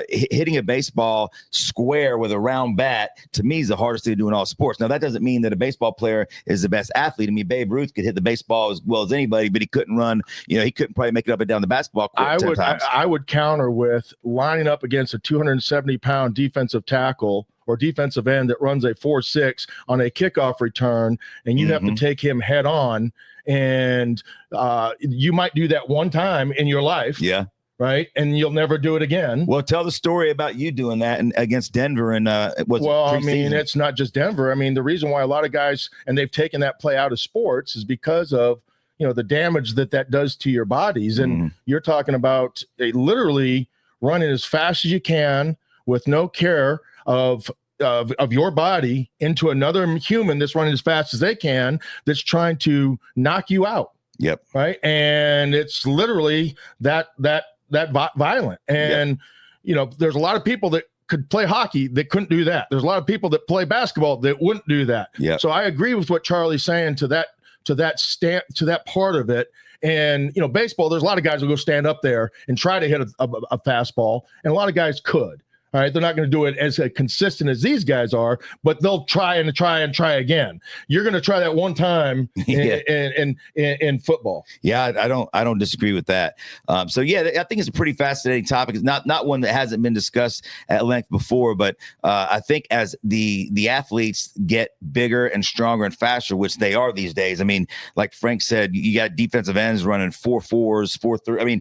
Hitting a baseball square with a round bat, to me, is the hardest thing to do in all sports. Now, that doesn't mean that a baseball player is the best athlete. I mean, Babe Ruth could hit the baseball as well as anybody, but he couldn't run. He couldn't probably make it up and down the basketball court 10 times. I would counter with lining up against a 270-pound defensive tackle or defensive end that runs a 4.6 on a kickoff return, and you have to take him head on. And you might do that one time in your life. Yeah. Right. And you'll never do it again. Well, tell the story about you doing that against Denver. And it's not just Denver. I mean, the reason why a lot of guys, and they've taken that play out of sports, is because of, the damage that does to your bodies. And you're talking about literally running as fast as you can with no care of your body into another human that's running as fast as they can, that's trying to knock you out. Yep. Right. And it's literally that violent. And, there's a lot of people that could play hockey that couldn't do that. There's a lot of people that play basketball that wouldn't do that. Yeah. So I agree with what Charlie's saying to that part of it. And, baseball, there's a lot of guys who go stand up there and try to hit a fastball, and a lot of guys could. All right, they're not going to do it as consistent as these guys are, but they'll try again. You're going to try that one time in football. Yeah, I don't disagree with that. So yeah, I think it's a pretty fascinating topic. It's not one that hasn't been discussed at length before, but I think as the athletes get bigger and stronger and faster, which they are these days. I mean, like Frank said, you got defensive ends running 4.4s, 4.3. I mean,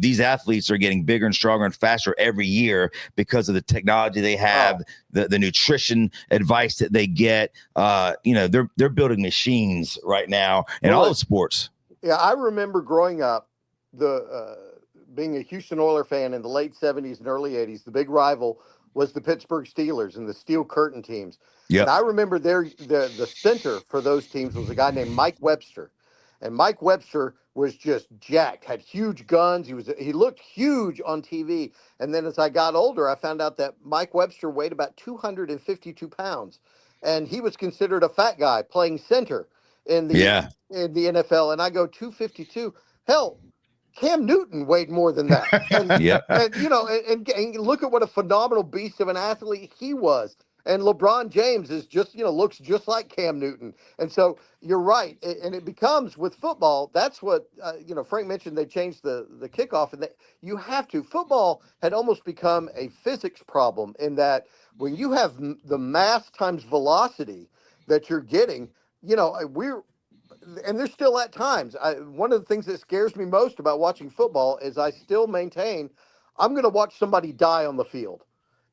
these athletes are getting bigger and stronger and faster every year because of the technology they have, the nutrition advice that they get. They're building machines right now in all the sports. Yeah, I remember growing up, being a Houston Oilers fan in the late 70s and early 80s. The big rival was the Pittsburgh Steelers and the Steel Curtain teams. Yeah, and I remember the center for those teams was a guy named Mike Webster. And Mike Webster was just jacked, had huge guns. He looked huge on TV. And then as I got older, I found out that Mike Webster weighed about 252 pounds. And he was considered a fat guy playing center in the NFL. And I go, 252? Hell, Cam Newton weighed more than that. And, and look at what a phenomenal beast of an athlete he was. And LeBron James is just, looks just like Cam Newton. And so you're right. And it becomes with football, that's what, Frank mentioned they changed the kickoff. And you have to. Football had almost become a physics problem in that when you have the mass times velocity that you're getting, and there's still at times. One of the things that scares me most about watching football is I still maintain I'm going to watch somebody die on the field.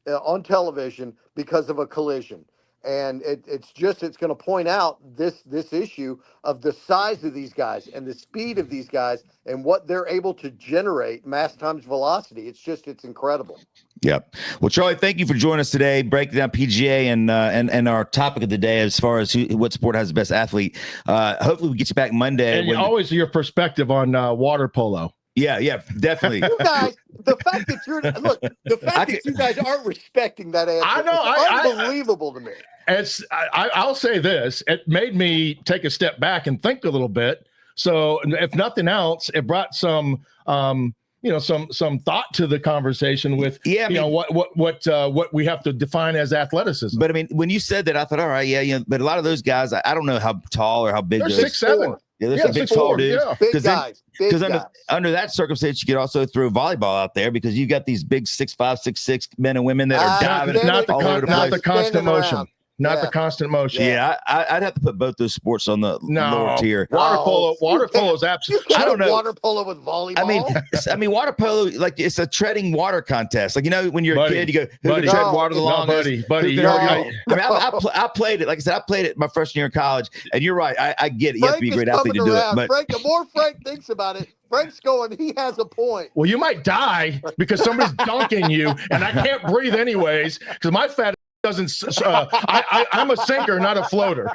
On television because of a collision. And it's going to point out this issue of the size of these guys and the speed of these guys and what they're able to generate mass times velocity. It's incredible. Yep. Well, Charlie, thank you for joining us today, breaking down PGA and our topic of the day as far as what sport has the best athlete. Hopefully we get you back Monday. And always your perspective on water polo. Yeah, definitely. You guys, the fact that you guys aren't respecting that answer, I know, it's unbelievable to me. I'll say this: it made me take a step back and think a little bit. So, if nothing else, it brought some thought to the conversation with what we have to define as athleticism. But I mean, when you said that, I thought, all right, but a lot of those guys, I don't know how tall or how big they're 6'7". Yeah, there's some big tall dudes. Yeah. Big guys. Because under that circumstance, you could also throw volleyball out there because you got these big 6'5", 6'6" men and women that are diving all over the place. Not the constant motion. The constant motion. Yeah, I'd have to put both those sports on the lower tier. Water polo is absolutely. I don't know. Water polo with volleyball. I mean, water polo, like it's a treading water contest. Like when you're a kid, you go, who can tread water the longest? Buddy. I played it. Like I said, I played it my freshman year in college, and you're right. I get it. You have to be a great athlete to do it. But Frank, the more Frank thinks about it, Frank's going, he has a point. Well, you might die because somebody's dunking you, and I can't breathe anyways because my fat doesn't. I'm a sinker, not a floater.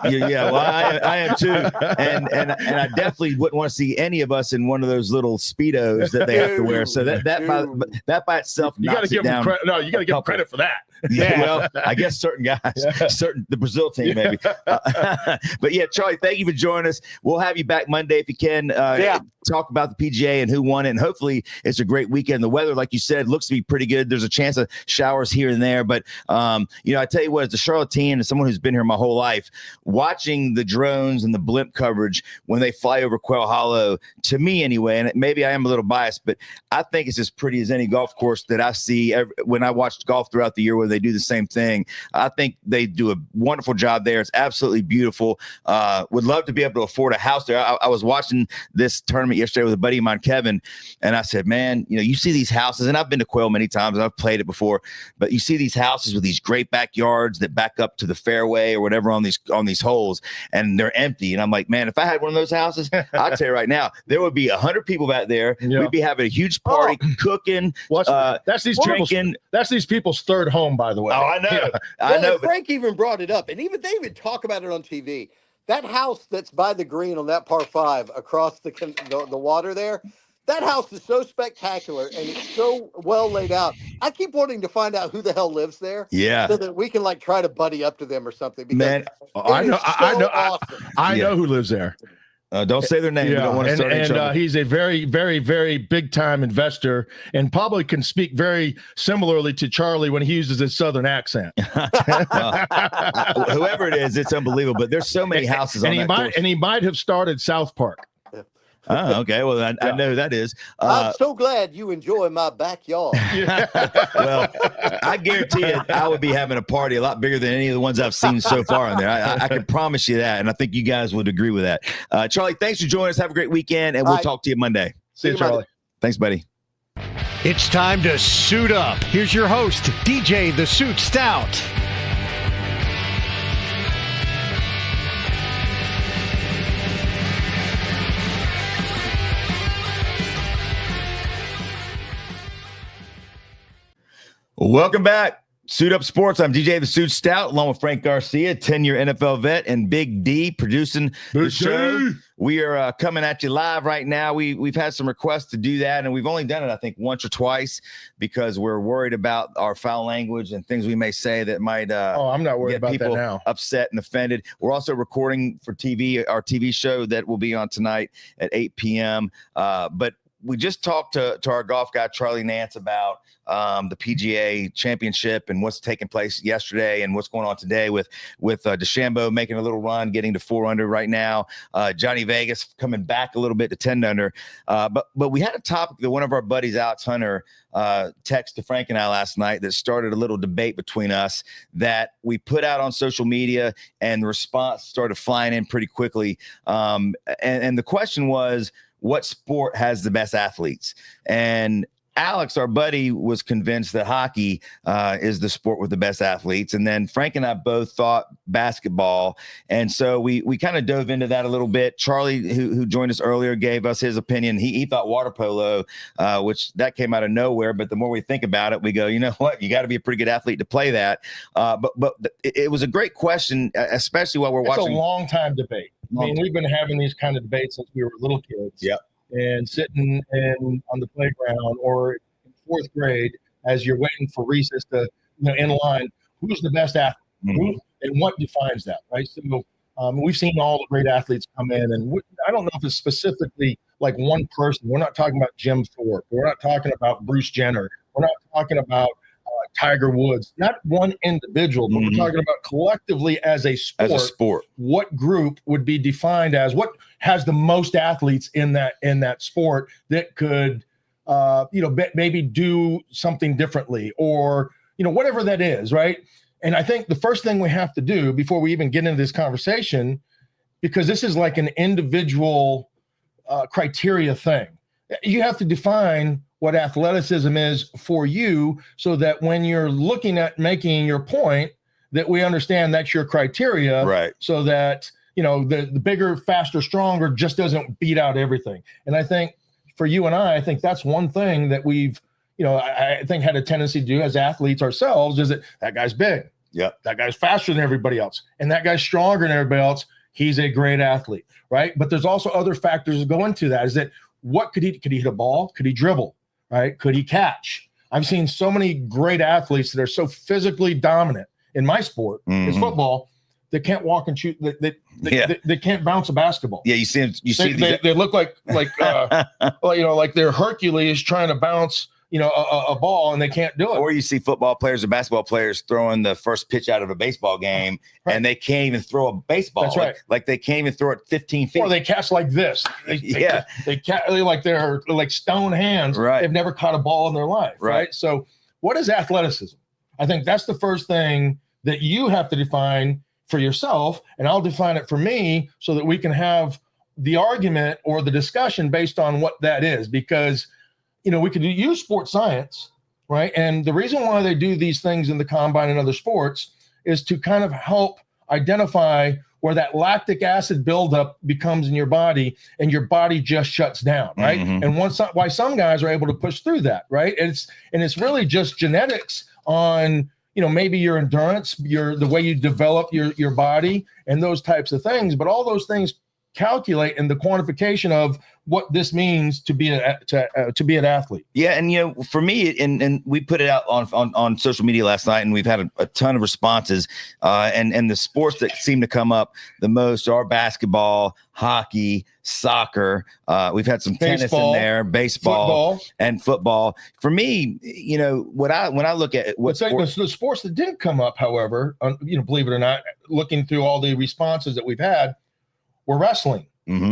Yeah, well, I am too, and I definitely wouldn't want to see any of us in one of those little Speedos that they have to wear. So that by itself, you got to give them credit. No, you got to give them credit for that. Yeah, well, I guess certain guys, the Brazil team maybe. But yeah, Charlie, thank you for joining us. We'll have you back Monday if you can. Talk about the PGA and who won it. And hopefully it's a great weekend. The weather, like you said, looks to be pretty good. There's a chance of showers here and there. But, I tell you what, as a Charlottean and someone who's been here my whole life, watching the drones and the blimp coverage when they fly over Quail Hollow, to me anyway, and maybe I am a little biased, but I think it's as pretty as any golf course that I see when I watch golf throughout the year where they do the same thing. I think they do a wonderful job there. It's absolutely beautiful. Would love to be able to afford a house there. I was watching this tournament yesterday with a buddy of mine, Kevin, and I said, man, you see these houses, and I've been to Quail many times and I've played it before, but you see these houses with these great backyards that back up to the fairway or whatever on these holes, and they're empty. And I'm like, man, if I had one of those houses, I'll tell you right now, there would be 100 people back there. Yeah. We'd be having a huge party, cooking. That's these drinking. That's these people's third home, by the way. Oh, I know. Yeah. I know. Frank even brought it up, and even they even talk about it on TV. That house that's by the green on that par 5 across the water there, that house is so spectacular and it's so well laid out. I keep wanting to find out who the hell lives there. Yeah. So that we can try to buddy up to them or something. Because man, I know. Awesome. I know who lives there. Don't say their name. Yeah. Don't want to start any trouble. He's a very, very, very big time investor and probably can speak very similarly to Charlie when he uses his Southern accent. Whoever it is, it's unbelievable. But there's so many houses on that course. And he might have started South Park. Oh, okay. Well, I know who that is. I'm so glad you enjoy my backyard. Well, I guarantee you, I would be having a party a lot bigger than any of the ones I've seen so far in there. I can promise you that, and I think you guys would agree with that. Charlie, thanks for joining us. Have a great weekend, and we'll talk to you Monday. See you, Charlie. Thanks, buddy. It's time to suit up. Here's your host, DJ the Suit Stout. Welcome back. Suit Up Sports. I'm DJ the Suit Stout, along with Frank Garcia, 10-year NFL vet, and Big D producing the show. We are coming at you live right now. We've had some requests to do that, and we've only done it, I think, once or twice because we're worried about our foul language and things we may say that might I'm not worried get about people that now. Upset and offended. We're also recording for TV, our TV show that will be on tonight at 8 p.m. But we just talked to our golf guy, Charlie Nance, about the PGA Championship and what's taking place yesterday and what's going on today with DeChambeau making a little run, getting to 4 under right now. Johnny Vegas coming back a little bit to 10 under. But we had a topic that one of our buddies, Alex Hunter, texted Frank and I last night that started a little debate between us that we put out on social media, and the response started flying in pretty quickly. And the question was, what sport has the best athletes? And Alex, our buddy, was convinced that hockey is the sport with the best athletes. And then Frank and I both thought basketball. And so we kind of dove into that a little bit. Charlie, who joined us earlier, gave us his opinion. He thought water polo, which that came out of nowhere. But the more we think about it, we go, you know what? You got to be a pretty good athlete to play that. But it was a great question, especially while we're watching. It's a long time debate. I mean, we've been having these kind of debates since we were little kids. Yep. And sitting on the playground or in 4th grade as you're waiting for recess to, in line, who's the best athlete? Mm-hmm. And what defines that, right? So we've seen all the great athletes come in, and I don't know if it's specifically like one person. We're not talking about Jim Thorpe. We're not talking about Bruce Jenner. We're not talking about Tiger Woods, not one individual, but we're talking about collectively as a sport. What group would be defined as what has the most athletes in that sport that could, maybe do something differently or, whatever that is, right? And I think the first thing we have to do before we even get into this conversation, because this is like an individual criteria thing, you have to define what athleticism is for you so that when you're looking at making your point, that we understand that's your criteria, right? So that, the bigger, faster, stronger just doesn't beat out everything. And I think for you and I think that's one thing that we've, I think had a tendency to do as athletes ourselves is that guy's big. Yep. That guy's faster than everybody else. And that guy's stronger than everybody else. He's a great athlete, right? But there's also other factors that go into that. Is that what could he hit a ball? Could he dribble, right? Could he catch? I've seen so many great athletes that are so physically dominant in my sport, is football, they can't walk and shoot. They can't bounce a basketball. Yeah, you see them. They look like like they're Hercules trying to bounce a ball, and they can't do it. Or you see football players or basketball players throwing the first pitch out of a baseball game, and they can't even throw a baseball. That's right. Like they can't even throw it 15 feet. Or they catch like this. They catch like they're like stone hands. Right. They've never caught a ball in their life. Right. So what is athleticism? I think that's the first thing that you have to define for yourself, and I'll define it for me so that we can have the argument or the discussion based on what that is. Because we could use sports science, right? And the reason why they do these things in the combine and other sports is to kind of help identify where that lactic acid buildup becomes in your body, and your body just shuts down, right? And why some guys are able to push through that, right? And it's really just genetics on maybe your endurance, the way you develop your body, and those types of things. But all those things calculate in the quantification of what this means to be an athlete. Yeah, and for me, and we put it out on social media last night, and we've had a ton of responses. And the sports that seem to come up the most are basketball, hockey, soccer. We've had some tennis in there, baseball, and football. For me, when I look at what the sports that didn't come up, however, believe it or not, looking through all the responses that we've had, were wrestling,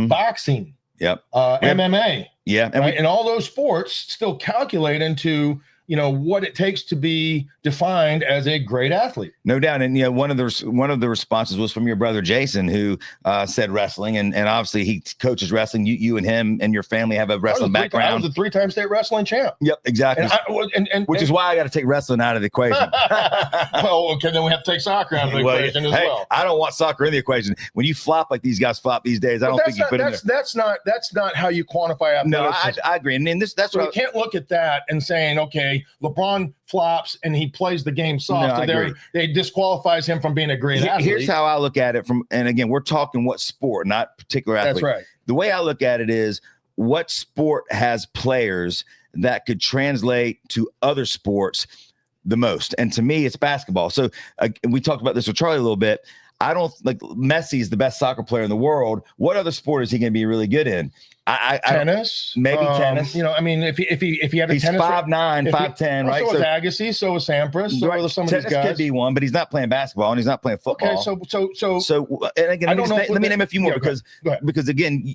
boxing, MMA. Yeah. And all those sports still calculate into, what it takes to be defined as a great athlete. No doubt. And, one of the responses was from your brother, Jason, who said wrestling. And obviously he coaches wrestling. You and him and your family have a wrestling background. I was a 3-time state wrestling champ. Yep, exactly. Which is why I got to take wrestling out of the equation. Well, okay, then we have to take soccer out of the equation as well. I don't want soccer in the equation. When you flop like these guys flop these days, I don't think you put it in there. That's not how you quantify athleticism. No, I agree. And that's what you can't look at that and saying, okay, LeBron flops and he plays the game soft. So they disqualifies him from being a great athlete. Here's how I look at it and again, we're talking what sport, not particular athlete. That's right. The way I look at it is what sport has players that could translate to other sports the most. And to me, it's basketball. So we talked about this with Charlie a little bit. I don't like Messi is the best soccer player in the world. What other sport is he going to be really good in? Tennis, maybe tennis. If he had a he's tennis, 5'9", 5'10", right? So was Agassi, so was Sampras, so were some of these guys. Could be one, but he's not playing basketball and he's not playing football. Okay, so and again, let me name a few more because again,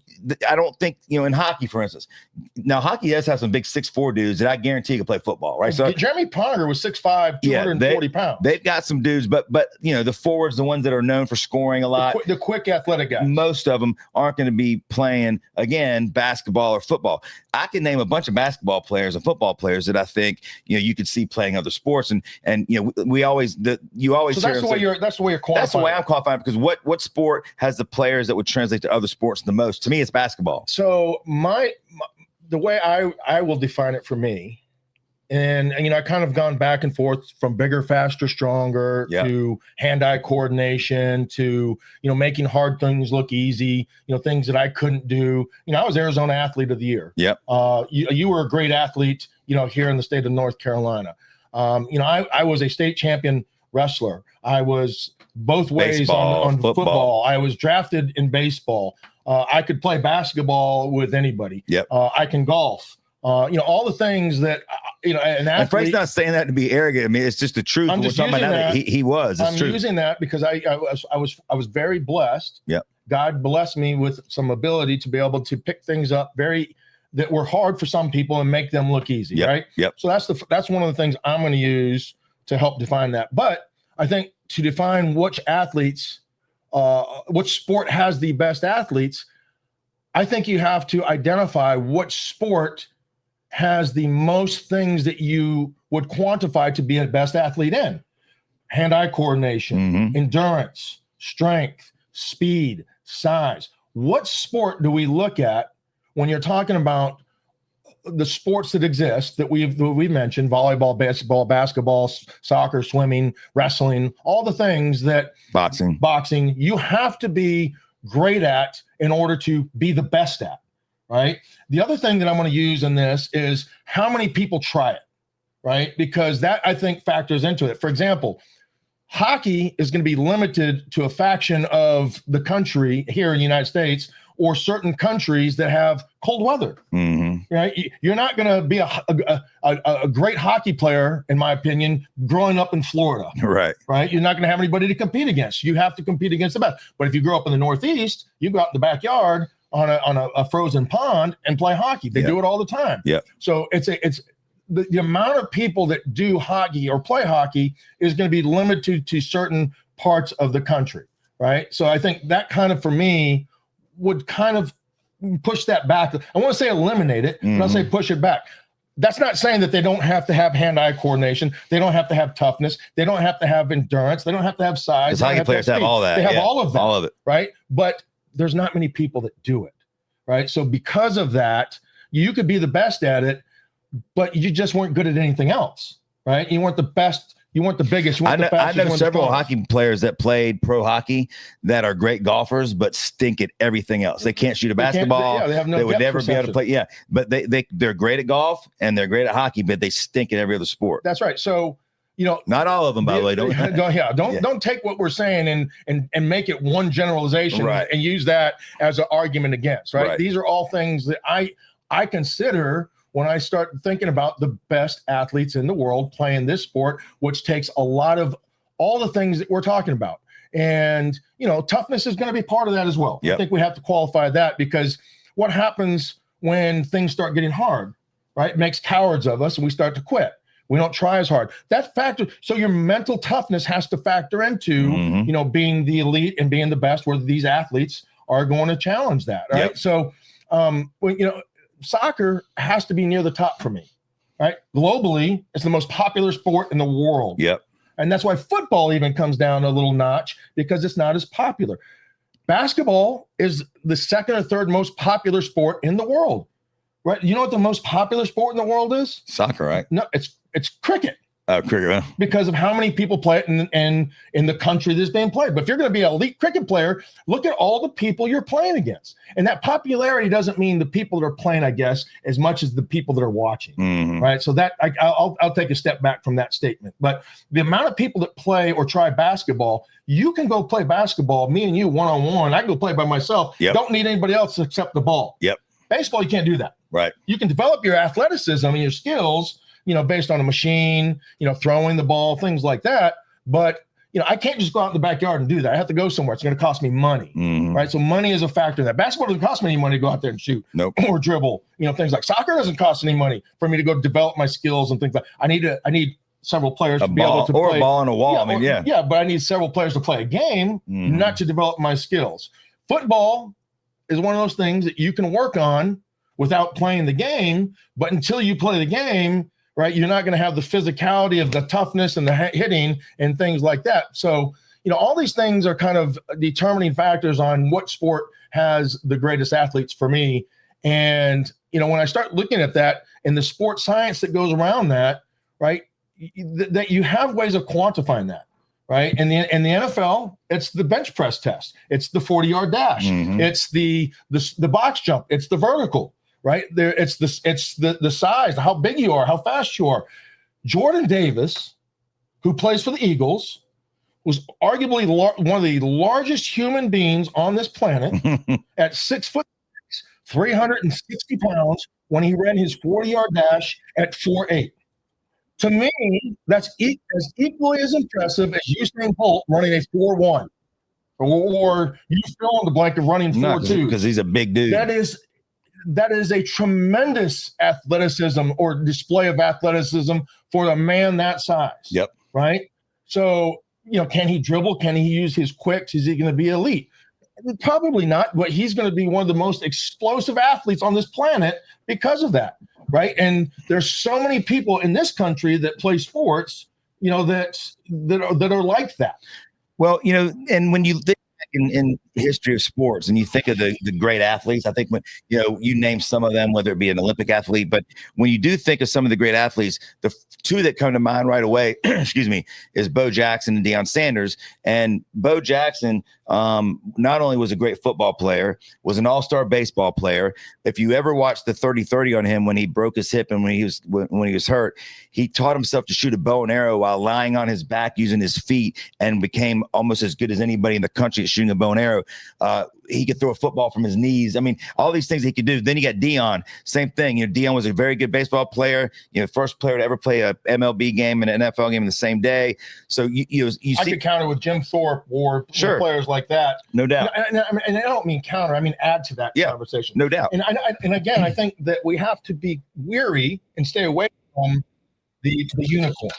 I don't think in hockey, for instance. Now hockey does have some big 6'4" dudes that I guarantee can play football, right? So Jeremy Pronger was 6'5", 240 pounds. They've got some dudes, but the forwards, the ones that are known for scoring a lot, the quick athletic guys, most of them aren't going to be playing again basketball or football. I can name a bunch of basketball players and football players that I think you could see playing other sports, and we always you always. So that's the way you're qualifying. That's the way I'm qualifying, because what sport has the players that would translate to other sports the most? To me, it's basketball. So the way I will define it for me. And I kind of gone back and forth from bigger, faster, stronger to hand-eye coordination to, making hard things look easy, things that I couldn't do. I was Arizona Athlete of the Year. Yep. You were a great athlete, here in the state of North Carolina. I was a state champion wrestler. I was both ways on football. I was drafted in baseball. I could play basketball with anybody. Yep. I can golf. All the things that an athlete. And Frank's not saying that to be arrogant. I mean, it's just the truth. I'm just using that. He was. I'm using that because I was very blessed. Yeah. God blessed me with some ability to be able to pick things up that were hard for some people and make them look easy. Yep. Right. Yep. So that's one of the things I'm going to use to help define that. But I think to define which athletes, which sport has the best athletes, I think you have to identify what sport has the most things that you would quantify to be a best athlete in. Hand-eye coordination, endurance, strength, speed, size. What sport do we look at when you're talking about the sports that exist that we've mentioned, volleyball, baseball, basketball, soccer, swimming, wrestling, all the things that boxing, you have to be great at in order to be the best at, right? The other thing that I'm going to use in this is how many people try it, right? Because that, I think, factors into it. For example, hockey is going to be limited to a faction of the country here in the United States or certain countries that have cold weather. Right? You're not going to be a great hockey player, in my opinion, growing up in Florida. Right? You're not going to have anybody to compete against. You have to compete against the best. But if you grow up in the Northeast, you go out in the backyard on a frozen pond and play hockey. They do it all the time. So it's the amount of people that do hockey or play hockey is going to be limited to certain parts of the country, right? So I think that kind of, for me, would kind of push that back. I want to say eliminate it, but I'll say push it back. That's not saying that they don't have to have hand-eye coordination. They don't have to have toughness. They don't have to have endurance. They don't have to have size. Because hockey players have all that. They have all of that. All of it. Right? But there's not many people that do it, right? So because of that, you could be the best at it, but you just weren't good at anything else, right? You weren't the best. You weren't the biggest. I know several hockey players that played pro hockey that are great golfers, but stink at everything else. They can't shoot a basketball. They have no they would never perception. be able to play. Yeah, but they're great at golf and they're great at hockey, but they stink at every other sport. That's right. So, not all of them, by the way. Don't take what we're saying and make it one generalization and use that as an argument against. Right? These are all things that I consider when I start thinking about the best athletes in the world playing this sport, which takes a lot of all the things that we're talking about. And, toughness is going to be part of that as well. I think we have to qualify that, because what happens when things start getting hard, right? It makes cowards of us and we start to quit. We don't try as hard. That factor. So your mental toughness has to factor into, being the elite and being the best, where these athletes are going to challenge that. Right. So, soccer has to be near the top for me, right? Globally, it's the most popular sport in the world. And that's why football even comes down a little notch, because it's not as popular. Basketball is the second or third most popular sport in the world, right? You know what the most popular sport in the world is? Soccer, right? No, it's cricket. Cricket. Because of how many people play it in the country that's being played. But if you're going to be an elite cricket player, look at all the people you're playing against. And that popularity doesn't mean the people that are playing, I guess, as much as the people that are watching, right? So that I'll take a step back from that statement. But the amount of people that play or try basketball, you can go play basketball, me and you one-on-one. I can go play by myself. Don't need anybody else except the ball. Baseball, you can't do that. Right. You can develop your athleticism and your skills, based on a machine, throwing the ball, things like that. But, I can't just go out in the backyard and do that. I have to go somewhere. It's going to cost me money, right? So money is a factor in that. Basketball doesn't cost me any money to go out there and shoot or dribble, things like soccer doesn't cost any money for me to go develop my skills and things like that. I need several players to be able to or play. a ball on a wall. But I need several players to play a game, not to develop my skills. Football is one of those things that you can work on without playing the game, but until you play the game, right, you're not going to have the physicality of the toughness and the hitting and things like that. So, all these things are kind of determining factors on what sport has the greatest athletes for me. And, when I start looking at that and the sports science that goes around that, right, that you have ways of quantifying that, right? And the NFL, it's the bench press test. It's the 40-yard dash. It's the box jump. It's the vertical. Right there, it's the size, how big you are, how fast you are. Jordan Davis, who plays for the Eagles, was arguably one of the largest human beings on this planet at 6'6", 360 pounds when he ran his 40-yard dash at 4.8. To me, that's as equally as impressive as Usain Bolt running a 4.1, or you fill in the blank of running 4.2, because he's a big dude. That is a tremendous athleticism or display of athleticism for a man that size. Right. So, can he dribble? Can he use his quicks? Is he going to be elite? Probably not, but he's going to be one of the most explosive athletes on this planet because of that. Right. And there's so many people in this country that play sports, that are like that. Well, and when you think in history of sports and you think of the great athletes, I think when you name some of them, whether it be an Olympic athlete, but when you do think of some of the great athletes, the two that come to mind right away, excuse me, is Bo Jackson and Deion Sanders. And Bo Jackson not only was a great football player, was an all-star baseball player. If you ever watched the 30-30 on him when he broke his hip and when he was hurt, he taught himself to shoot a bow and arrow while lying on his back using his feet and became almost as good as anybody in the country at shooting a bow and arrow. He could throw a football from his knees. I mean, all these things he could do. Then you got Deion, same thing. Deion was a very good baseball player. First player to ever play a MLB game and an NFL game in the same day. So you see, I could counter with Jim Thorpe or players like that, no doubt. And I don't mean counter. I mean add to that conversation, no doubt. And again, I think that we have to be weary and stay away from the unicorn,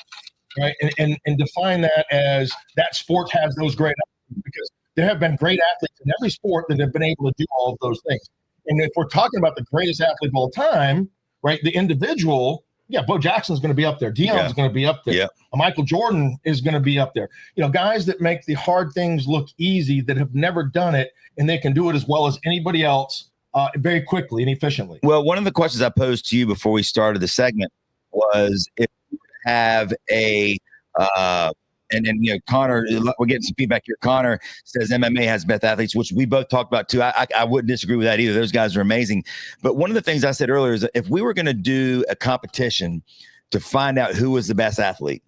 right? And define that as that sport has those great athletes, because there have been great athletes in every sport that have been able to do all of those things. And if we're talking about the greatest athlete of all time, right, the individual, Bo Jackson's going to be up there. Deion's going to be up there. Yeah. Michael Jordan is going to be up there. Guys that make the hard things look easy, that have never done it, and they can do it as well as anybody else very quickly and efficiently. Well, one of the questions I posed to you before we started the segment was if you have a and then, Connor, we're getting some feedback here. Connor says MMA has best athletes, which we both talked about too. I wouldn't disagree with that either. Those guys are amazing. But one of the things I said earlier is that if we were going to do a competition to find out who was the best athlete,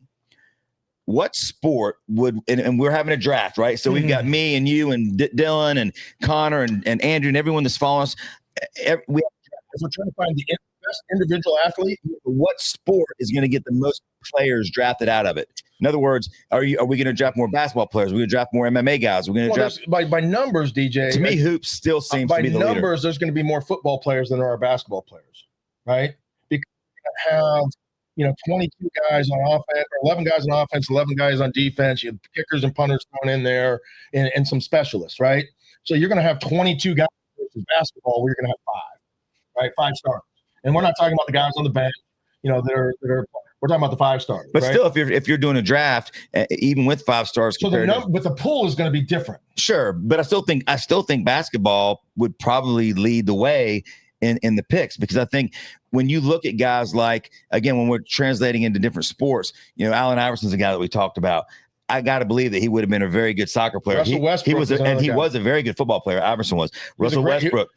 what sport would, and we're having a draft, right? So we've got me and you and Dylan and Connor and Andrew and everyone that's following us. We're trying to find the best individual athlete. What sport is going to get the most players drafted out of it? In other words, are we going to draft more basketball players? We're going to draft more MMA guys. We're going to draft by numbers, DJ. To me, hoops still seems to be the leader. By numbers, there's going to be more football players than there are basketball players, right? Because you have 22 guys on offense, or 11 guys on offense, 11 guys on defense. You have kickers and punters thrown in there, and some specialists, right? So you're going to have 22 guys versus basketball, where you're going to have 5, right? 5 stars, and we're not talking about the guys on the bench, that are. We're talking about the 5 stars. But right? still, if you're doing a draft, even with 5 stars, but the pool is going to be different. Sure, but I still think basketball would probably lead the way in the picks, because I think when you look at guys like, again, when we're translating into different sports, Allen Iverson's a guy that we talked about. I got to believe that he would have been a very good soccer player. He was a very good football player. Iverson was. Russell Westbrook.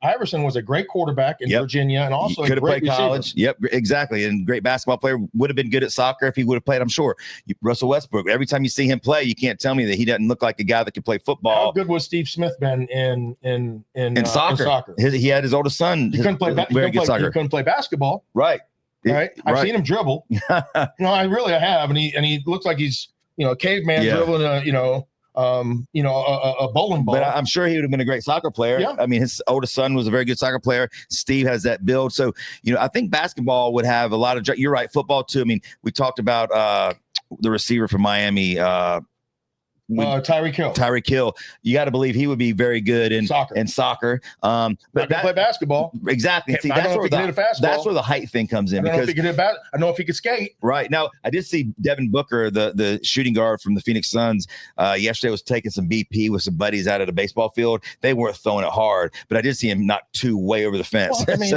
Iverson was a great quarterback in Virginia, and also could have played college. Yep, exactly. And great basketball player. Would have been good at soccer if he would have played, I'm sure. Russell Westbrook. Every time you see him play, you can't tell me that he doesn't look like a guy that could play football. How good was Steve Smith been in soccer? He had his oldest son. He couldn't play soccer. He couldn't play basketball. Right. Right. I've seen him dribble. I really have. And he looks like he's, a caveman dribbling a bowling ball. But I'm sure he would have been a great soccer player. Yeah. I mean, his oldest son was a very good soccer player. Steve has that build. So, I think basketball would have a lot of, you're right. Football too. I mean, we talked about the receiver from Miami, Tyreek Hill. You got to believe he would be very good in soccer. But play basketball. Exactly. See, that's where the height thing comes in. I don't know if he could skate. Right. Now, I did see Devin Booker, the shooting guard from the Phoenix Suns, yesterday was taking some BP with some buddies out at a baseball field. They weren't throwing it hard, but I did see him knock 2 way over the fence. Well, I mean,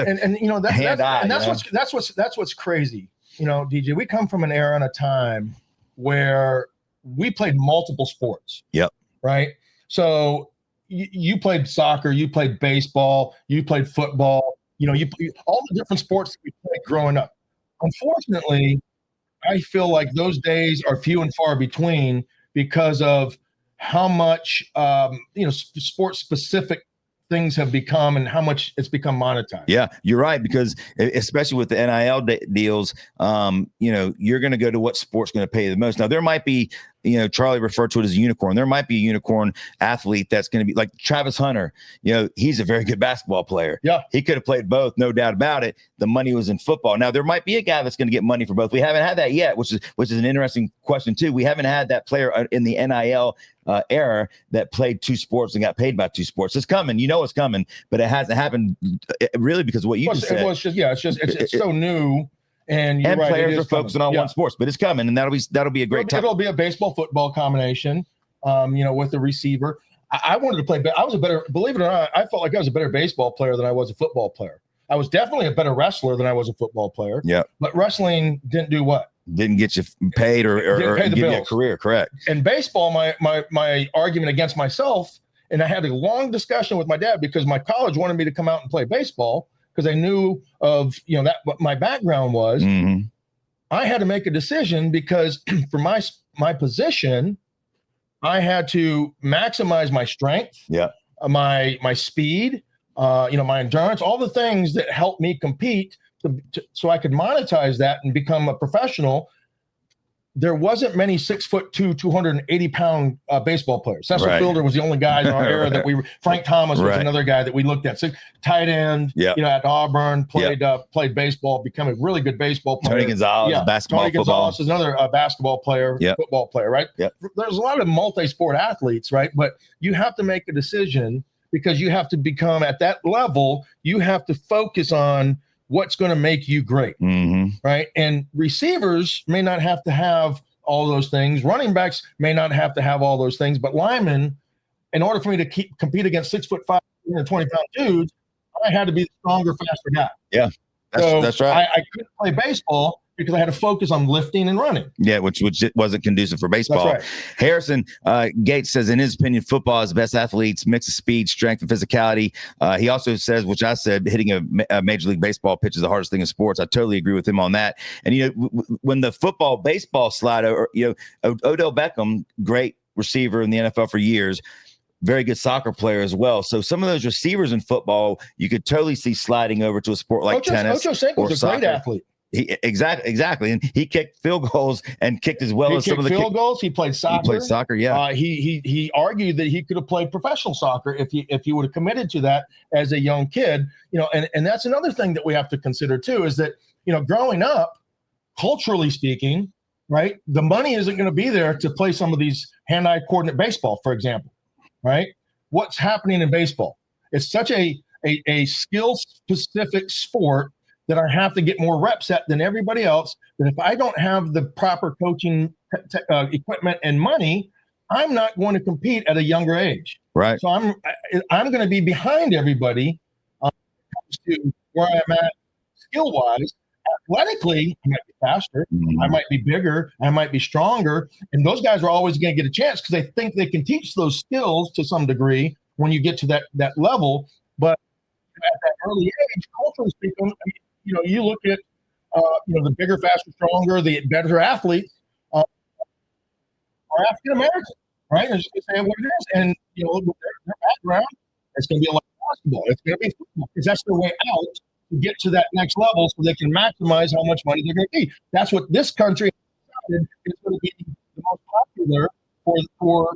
that's what's crazy. DJ, we come from an era and a time where we played multiple sports. Yep. Right. So you played soccer, you played baseball, you played football, you all the different sports that we played growing up. Unfortunately, I feel like those days are few and far between because of how much, sports specific things have become and how much it's become monetized. Yeah, you're right, because especially with the NIL deals, you're going to go to what sport's going to pay the most. Now, there might be, Charlie referred to it as a unicorn. There might be a unicorn athlete that's going to be like Travis Hunter. He's a very good basketball player. Yeah. He could have played both, no doubt about it. The money was in football. Now, there might be a guy that's going to get money for both. We haven't had that yet, which is an interesting question too. We haven't had that player in the NIL era that played 2 sports and got paid by 2 sports. It's coming. It's coming, but it hasn't happened really because of what you just said. It's so new. And right, players are focusing on one sport, but it's coming, and that'll be a great time. It'll be a baseball football combination. with the receiver. I wanted to play. I was a better, believe it or not, I felt like I was a better baseball player than I was a football player. I was definitely a better wrestler than I was a football player. Yeah. But wrestling didn't do what? Didn't get you paid or give you a career. Correct. And baseball, my argument against myself, and I had a long discussion with my dad because my college wanted me to come out and play baseball because they knew of, that what my background was. Mm-hmm. I had to make a decision because for my position, I had to maximize my strength, my speed, my endurance, all the things that helped me compete so I could monetize that and become a professional. There wasn't many 6'2", 280-pound baseball players. Cecil Fielder was the only guy in our era that Frank Thomas was another guy that we looked at. So, tight end, at Auburn, played baseball, became a really good baseball player. Tony Gonzalez, basketball, Tony Gonzalez is another basketball player, football player, right? Yep. There's a lot of multi-sport athletes, right? But you have to make a decision because you have to become at that level. You have to focus on what's going to make you great, right? And receivers may not have to have all those things. Running backs may not have to have all those things. But linemen, in order for me to compete against 6'5", 120-pound dudes, I had to be the stronger, faster guy. Yeah, that's right. I couldn't play baseball because I had to focus on lifting and running. Yeah, which wasn't conducive for baseball. That's right. Harrison Gates says, in his opinion, football is the best athletes, mix of speed, strength, and physicality. He also says, which I said, hitting a Major League Baseball pitch is the hardest thing in sports. I totally agree with him on that. And, when the football-baseball slide, Odell Beckham, great receiver in the NFL for years, very good soccer player as well. So some of those receivers in football, you could totally see sliding over to a sport like tennis. Ocho Cinco was a great athlete. Exactly. And he kicked field goals and kicked as well as some of the field goals. He played soccer. He played soccer, yeah. He argued that he could have played professional soccer if he would have committed to that as a young kid. And that's another thing that we have to consider too, is that, growing up, culturally speaking, right, the money isn't going to be there to play some of these hand-eye coordinate baseball, for example, right? What's happening in baseball? It's such a skill-specific sport that I have to get more reps at than everybody else, that if I don't have the proper coaching equipment and money, I'm not going to compete at a younger age. Right. So I'm going to be behind everybody when it comes to where I'm at skill-wise. Athletically, I might be faster, I might be bigger, I might be stronger, and those guys are always going to get a chance because they think they can teach those skills to some degree when you get to that level. But at that early age, culturally speaking, you look at, the bigger, faster, stronger, the better athletes are African American, right? They're just going to say what it is. And, with their background, it's going to be a lot of basketball. It's going to be football because that's their way out to get to that next level so they can maximize how much money they're going to be. That's what this country is going to be the most popular for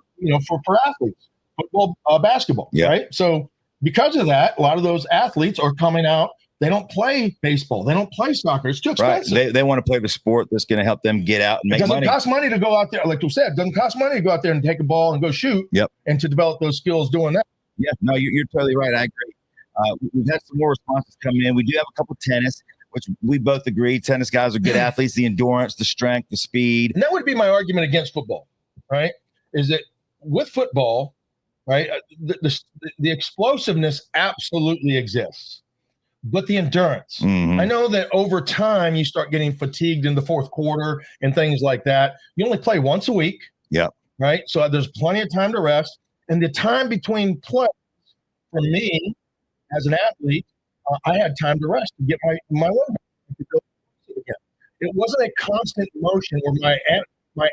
athletes, football, basketball, right? So because of that, a lot of those athletes are coming out. They don't play baseball. They don't play soccer. It's too expensive. Right. They want to play the sport that's going to help them get out and make money. It doesn't cost money to go out there. Like you said, it doesn't cost money to go out there and take a ball and go shoot. Yep. And to develop those skills doing that. Yeah. No, you're totally right. I agree. We've had some more responses coming in. We do have a couple tennis, which we both agree. Tennis guys are good athletes. The endurance, the strength, the speed. And that would be my argument against football, right? Is that with football, right, the explosiveness absolutely exists. But the endurance, I know that over time you start getting fatigued in the fourth quarter and things like that. You only play once a week. Yeah. Right. So there's plenty of time to rest. And the time between plays for me as an athlete, I had time to rest to get my limb back. It wasn't a constant motion where my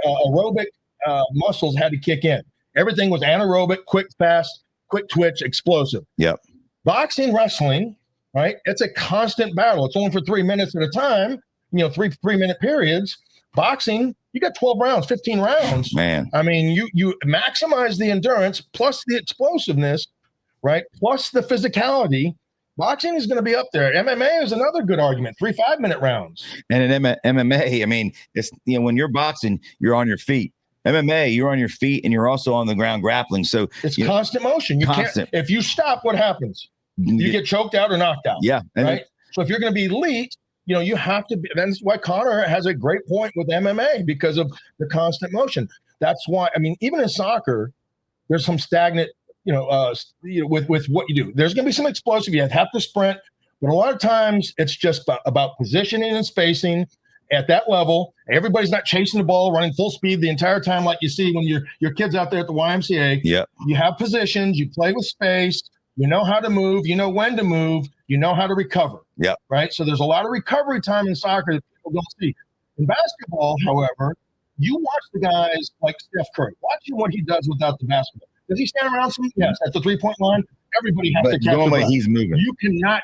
aerobic muscles had to kick in. Everything was anaerobic, quick, fast, quick twitch, explosive. Yep. Boxing, wrestling, right? It's a constant battle. It's only for 3 minutes at a time, 3-minute periods. Boxing, you got 12 rounds, 15 rounds. Man. I mean, you maximize the endurance plus the explosiveness, right? Plus the physicality. Boxing is going to be up there. MMA is another good argument, 3 5-minute rounds. And in MMA, I mean, it's when you're boxing, you're on your feet. MMA, you're on your feet and you're also on the ground grappling. So it's constant motion. You can't. If you stop, what happens? You get choked out or knocked out. Yeah. Right. So if you're going to be elite, you have to be. That's why Connor has a great point with MMA because of the constant motion. That's why, I mean, even in soccer, there's some stagnant, with what you do. There's going to be some explosive. You have to sprint, but a lot of times it's just about positioning and spacing at that level. Everybody's not chasing the ball, running full speed the entire time like you see when your kids out there at the YMCA. Yep. You have positions, you play with space, you know how to move, you know when to move, you know how to recover. Yep. Right? So there's a lot of recovery time in soccer that people don't see. In basketball, however, you watch the guys like Steph Curry. Watch what he does without the basketball. Does he stand around some? Yes. At the 3-point line, everybody has to catch the ball. He's moving. You cannot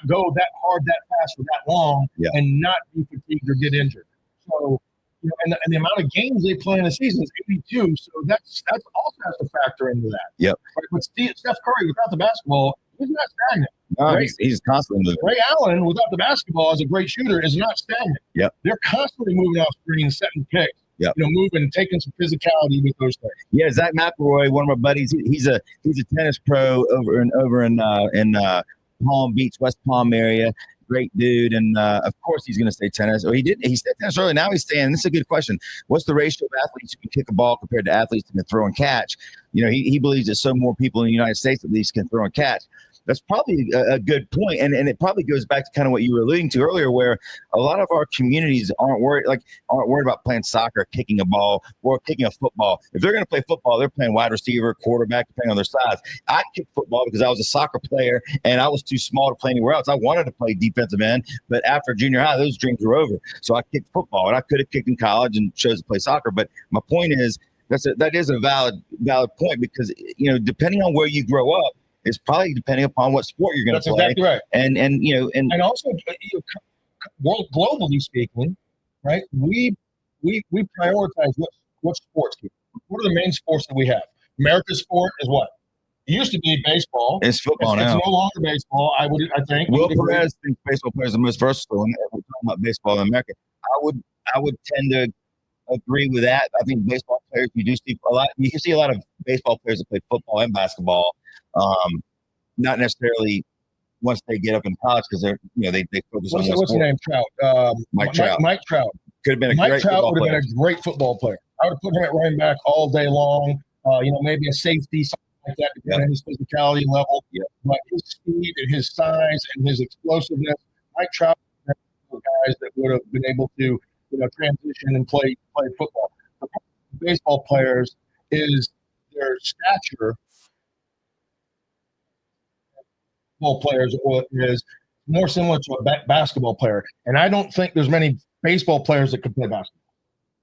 go that hard, that fast, for that long, and not be fatigued or get injured. So, and the amount of games they play in a season is 82. So that's also has to factor into that. Yep. But Steph Curry without the basketball, he's not stagnant. No, he's constantly moving. Ray Allen without the basketball as a great shooter is not stagnant. Yep. They're constantly moving off screens, setting picks. Yep. Moving, taking some physicality with those things. Yeah, Zach McElroy, one of my buddies, he's a tennis pro over in Palm Beach, West Palm area. Great dude, and of course he's going to stay tennis. Or he stayed tennis early. Now he's staying. This is a good question. What's the ratio of athletes who can kick a ball compared to athletes who can throw and catch? He believes that so more people in the United States at least can throw and catch. That's probably a good point, and it probably goes back to kind of what you were alluding to earlier, where a lot of our communities aren't worried about playing soccer, kicking a ball, or kicking a football. If they're going to play football, they're playing wide receiver, quarterback, depending on their size. I kicked football because I was a soccer player and I was too small to play anywhere else. I wanted to play defensive end, but after junior high, those dreams were over. So I kicked football, and I could have kicked in college and chose to play soccer. But my point is that is a valid point, because depending on where you grow up, it's probably depending upon what sport you're going to play. That's exactly right. And also, globally speaking, right? We prioritize what sports. What are the main sports that we have? America's sport is what? It used to be baseball. It's football now. It's no longer baseball. I think. Will Perez thinks baseball players are the most versatile. And we're talking about baseball in America. I would tend to agree with that. I think baseball players, you see a lot of baseball players that play football and basketball. Not necessarily once they get up in college, because they focus on what's his name? Trout. Mike Trout. Mike Trout. Could have been Mike Trout would have been a great football player. I would have put him at running back all day long. Maybe a safety, something like that, depending on his physicality level. Yeah. But his speed and his size and his explosiveness, Mike Trout, guys that would have been able to transition and play football. The problem with baseball players is their stature. Baseball players is more similar to a basketball player, and I don't think there's many baseball players that could play basketball,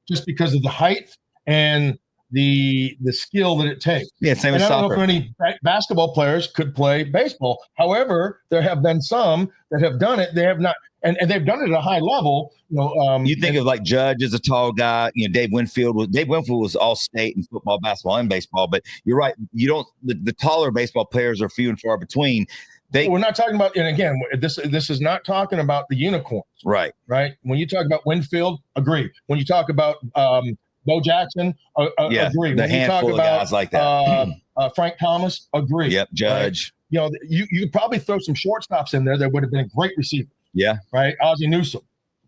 just because of the height and the skill that it takes. Yeah, same as soccer. I don't know if any basketball players could play baseball. However, there have been some that have done it. They have not, and they've done it at a high level. You think of like Judge as a tall guy. Dave Winfield was all state in football, basketball, and baseball. But you're right. You don't. The taller baseball players are few and far between. We're not talking about, and again, this is not talking about the unicorns. Right. Right. When you talk about Winfield, agree. When you talk about Bo Jackson, agree. The handful of guys like that. Frank Thomas, agree. Yep. Judge. Right? You could probably throw some shortstops in there that would have been a great receiver. Yeah. Right. Ozzie Newsome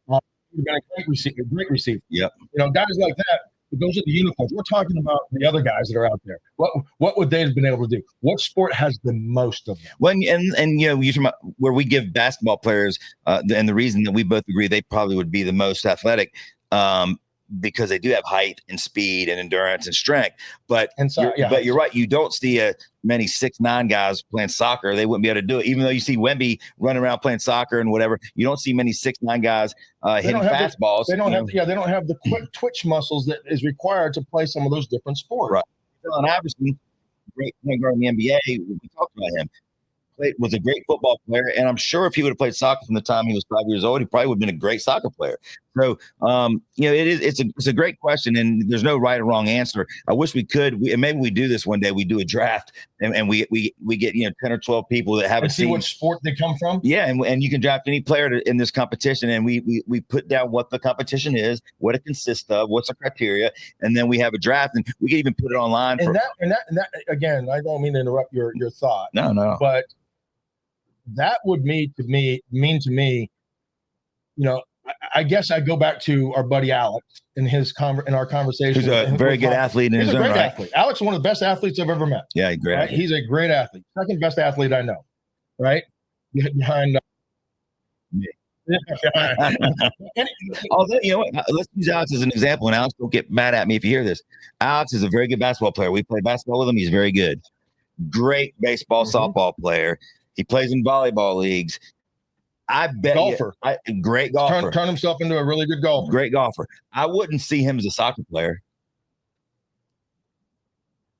would have been a great receiver. Yep. Guys like that. Those are the unicorns. We're talking about the other guys that are out there. What would they have been able to do? What sport has the most of them? Well, and you're talking about where we give basketball players, and the reason that we both agree they probably would be the most athletic, because they do have height and speed and endurance and strength. But you're right. You don't see many 6'9" guys playing soccer. They wouldn't be able to do it. Even though you see Wemby running around playing soccer and whatever, you don't see many 6'9" guys hitting fastballs. They don't have the quick twitch muscles that is required to play some of those different sports. Right. Allen Iverson, great point guard in the NBA. We talked about him. Was a great football player, and I'm sure if he would have played soccer from the time he was 5 years old, he probably would have been a great soccer player. So, it's a great question, and there's no right or wrong answer. I wish we could, and maybe we do this one day. We do a draft, and we get 10 or 12 people that haven't seen what sport they come from. Yeah, and you can draft any player in this competition, and we put down what the competition is, what it consists of, what's the criteria, and then we have a draft, and we can even put it online. And that again, I don't mean to interrupt your thought. No, but that would mean to me, I guess I go back to our buddy Alex in our conversation. Who's a very good athlete in his own right. Athlete. Alex is one of the best athletes I've ever met. Yeah, great. Right? He's a great athlete. Second best athlete I know. Right? Behind me. Although, you know what? Let's use Alex as an example. And Alex, don't get mad at me if you hear this. Alex is a very good basketball player. We play basketball with him. He's very good. Great baseball, softball player. He plays in volleyball leagues. I bet golfer. Great golfer. Turn himself into a really good golfer. Great golfer. I wouldn't see him as a soccer player.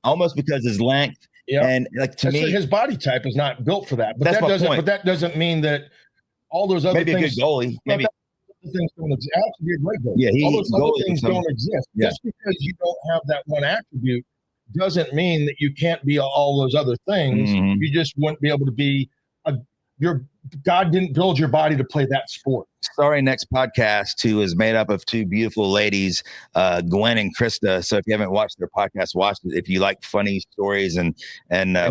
Almost because his length. Yeah. And like to me, his body type is not built for that. But that's my point. But that doesn't mean that all those other maybe things. Maybe a good goalie. Maybe things don't exist. Actually, a great goalie. Yeah, all those other things don't exist. Yeah. Just because you don't have that one attribute doesn't mean that you can't be all those other things. Mm-hmm. You just wouldn't be able to be God didn't build your body to play that sport. Sorry, next podcast is made up of two beautiful ladies, Gwen and Krista. So if you haven't watched their podcast, watch it. If you like funny stories and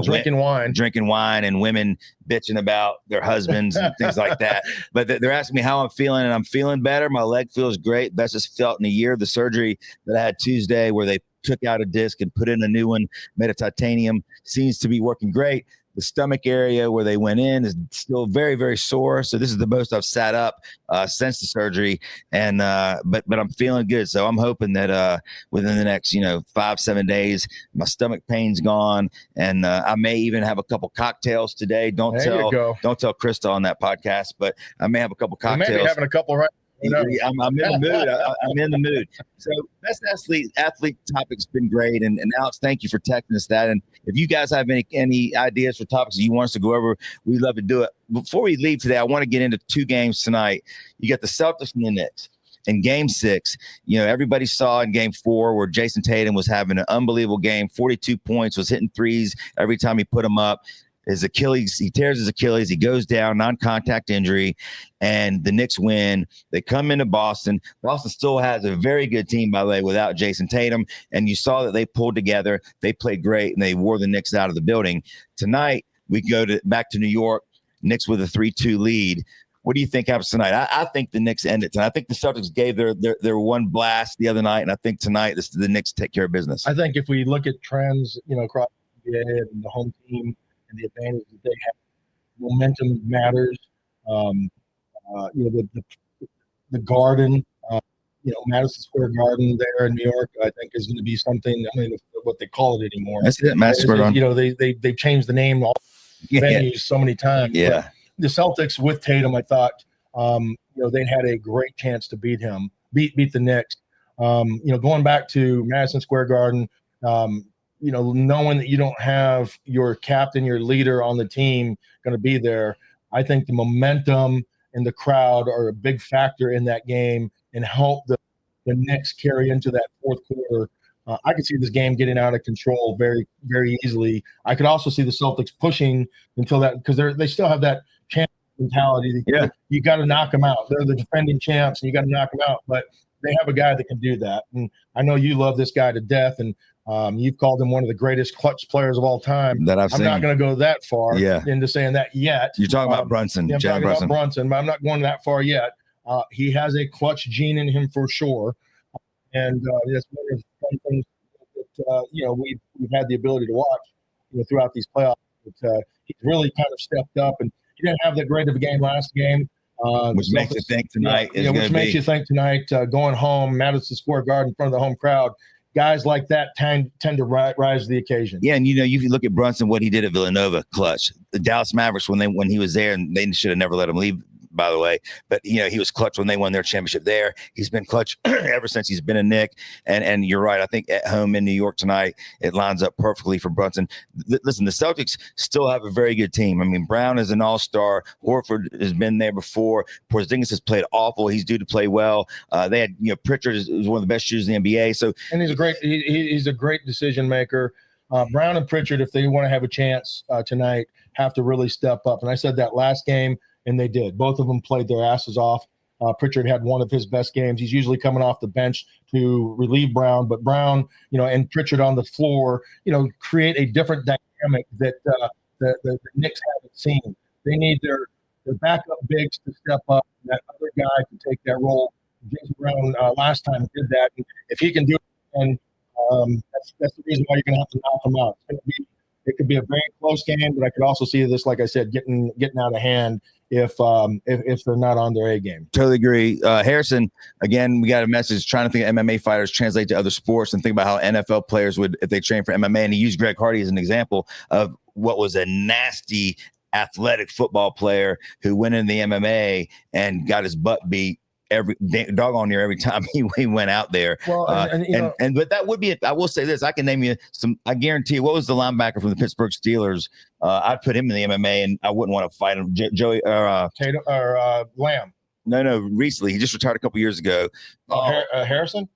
drinking wine and women bitching about their husbands and things like that. But they're asking me how I'm feeling, and I'm feeling better. My leg feels great. Best it's felt in a year. The surgery that I had Tuesday, where they took out a disc and put in a new one, made of titanium, seems to be working great. The stomach area where they went in is still very, very sore. So this is the most I've sat up since the surgery. And but I'm feeling good. So I'm hoping that within the next 5-7 days, my stomach pain's gone, and I may even have a couple cocktails today. Don't tell Krista on that podcast, but I may have a couple cocktails. Maybe having a couple right. I'm in the mood. I'm in the mood. So best athlete topic's been great. And Alex, thank you for texting us that. And if you guys have any ideas for topics that you want us to go over, we'd love to do it. Before we leave today, I want to get into two games tonight. You got the Celtics and the Knicks. In game 6, everybody saw in game 4 where Jason Tatum was having an unbelievable game, 42 points, was hitting threes every time he put them up. He tears his Achilles, he goes down, non-contact injury, and the Knicks win. They come into Boston. Boston still has a very good team, by the way, without Jason Tatum, and you saw that they pulled together. They played great, and they wore the Knicks out of the building. Tonight, we go back to New York, Knicks with a 3-2 lead. What do you think happens tonight? I think the Knicks end it tonight. I think the Celtics gave their one blast the other night, and I think tonight the Knicks take care of business. I think if we look at trends, across the NBA and the home team, and the advantage that they have, momentum matters. The Garden, Madison Square Garden there in New York, I think is going to be something. I don't know what they call it anymore. That's it, Madison Square Garden. They've changed the name all venues so many times. Yeah. But the Celtics with Tatum, I thought, they had a great chance to beat the Knicks. Going back to Madison Square Garden. Knowing that you don't have your captain, your leader on the team going to be there, I think the momentum and the crowd are a big factor in that game and help the Knicks carry into that fourth quarter. I could see this game getting out of control very, very easily. I could also see the Celtics pushing until that, because they still have that champ mentality. Yeah. You got to knock them out. They're the defending champs, and you got to knock them out. But they have a guy that can do that. And I know you love this guy to death, and you've called him one of the greatest clutch players of all time. That I've seen. I'm not going to go that far into saying that yet. You're talking about Brunson. Yeah, I'm talking about Brunson, but I'm not going that far yet. He has a clutch gene in him for sure. And that's one of the things that, we've had the ability to watch throughout these playoffs. But, he's really kind of stepped up, and he didn't have that great of a game last game. Which makes you think tonight is which makes you think tonight, going home, Madison Square Garden in front of the home crowd, guys like that tend to rise to the occasion. Yeah, and you look at Brunson, what he did at Villanova, clutch. The Dallas Mavericks, when he was there, and they should have never let him leave, by the way. But he was clutch when they won their championship there. He's been clutch ever since he's been a Knick. And you're right. I think at home in New York tonight, it lines up perfectly for Brunson. Listen, the Celtics still have a very good team. I mean, Brown is an all-star. Horford has been there before. Porzingis has played awful. He's due to play well. They had Pritchard is one of the best shooters in the NBA. So and he's a great decision maker. Brown and Pritchard, if they want to have a chance tonight, have to really step up. And I said that last game. And they did. Both of them played their asses off. Pritchard had one of his best games. He's usually coming off the bench to relieve Brown, but Brown, and Pritchard on the floor, create a different dynamic that the Knicks haven't seen. They need their their backup bigs to step up, and that other guy to take that role. James Brown last time did that, and if he can do it, and that's the reason why you're going to have to knock him out. It could be a very close game, but I could also see this, like I said, getting out of hand if they're not on their A game. Totally agree. Harrison, again, we got a message trying to think of MMA fighters translate to other sports and think about how NFL players would if they train for MMA. And he used Greg Hardy as an example of what was a nasty athletic football player who went in the MMA and got his butt beat every time he went out there. Well, but that would be it. I will say this: I can name you some. I guarantee you, what was the linebacker from the Pittsburgh Steelers? I'd put him in the MMA, and I wouldn't want to fight him. Joey Tatum or Lamb. No, recently he just retired a couple years ago. Harrison.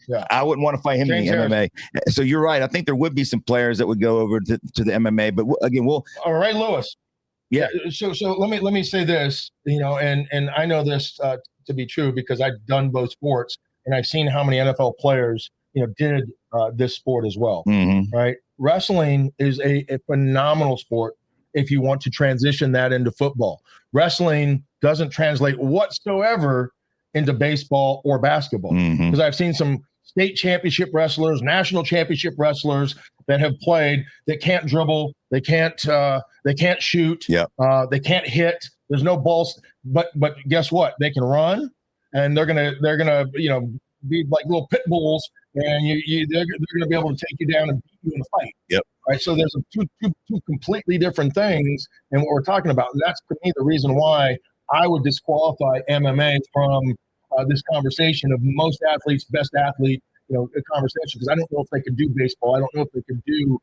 Yeah, I wouldn't want to fight him in the MMA. So you're right. I think there would be some players that would go over to the MMA, but again, Ray Lewis. Yeah. So let me say this, and I know this to be true because I've done both sports and I've seen how many NFL players, did this sport as well. Mm-hmm. Right. Wrestling is a phenomenal sport if you want to transition that into football. Wrestling doesn't translate whatsoever into baseball or basketball because I've seen some state championship wrestlers, national championship wrestlers that have played that can't dribble, they can't shoot, they can't hit. There's no balls, but guess what? They can run, and they're gonna be like little pit bulls, and they're gonna be able to take you down and beat you in a fight. Yep. Right. So there's two completely different things, and what we're talking about. And that's for me the reason why I would disqualify MMA from this conversation of most athletes, best athlete, conversation, because I don't know if they can do baseball. I don't know if they can do,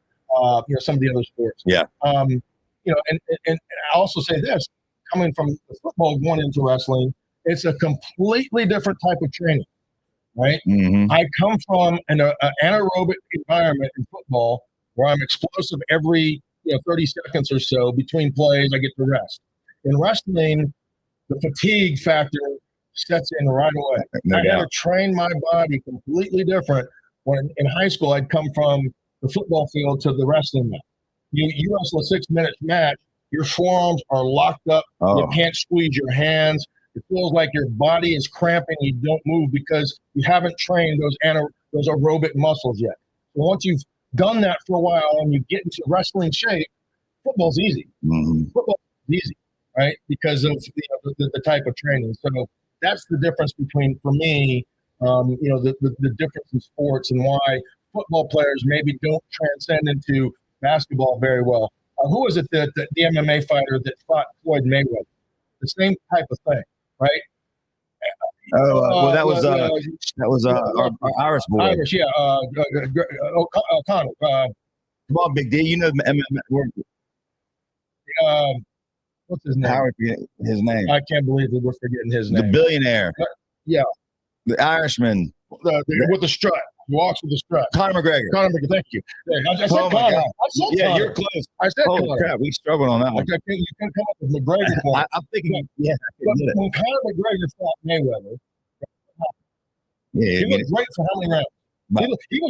some of the other sports. Yeah. And I also say this, coming from the football going into wrestling, it's a completely different type of training, right? Mm-hmm. I come from an anaerobic environment in football where I'm explosive every 30 seconds or so between plays. I get to rest. In wrestling, the fatigue factor sets in right away. I had to train my body completely different. When in high school, I'd come from the football field to the wrestling match. You wrestle a 6-minute match, your forearms are locked up. You can't squeeze your hands. It feels like your body is cramping. You don't move because you haven't trained those aerobic muscles yet. So once you've done that for a while and you get into wrestling shape, football's easy. Mm-hmm. Football's easy, right? Because of the type of training. So that's the difference between, for me, the difference in sports and why football players maybe don't transcend into basketball very well. Who was it that the MMA fighter that fought Floyd Mayweather? The same type of thing, right? That was our Irish boy. Irish, yeah. O'Connor. Come on, Big D. You know MMA. What's his name? How would you his name? I can't believe that we're forgetting his name. The billionaire. Yeah. The Irishman. With the strut. He walks with the strut. Conor McGregor. Thank you. I said Conor. Yeah, you're close. I said Holy Conor. crap, we struggled on that one. You can come up with McGregor. I'm thinking, when Conor McGregor fought Mayweather, he was great for how many rounds? He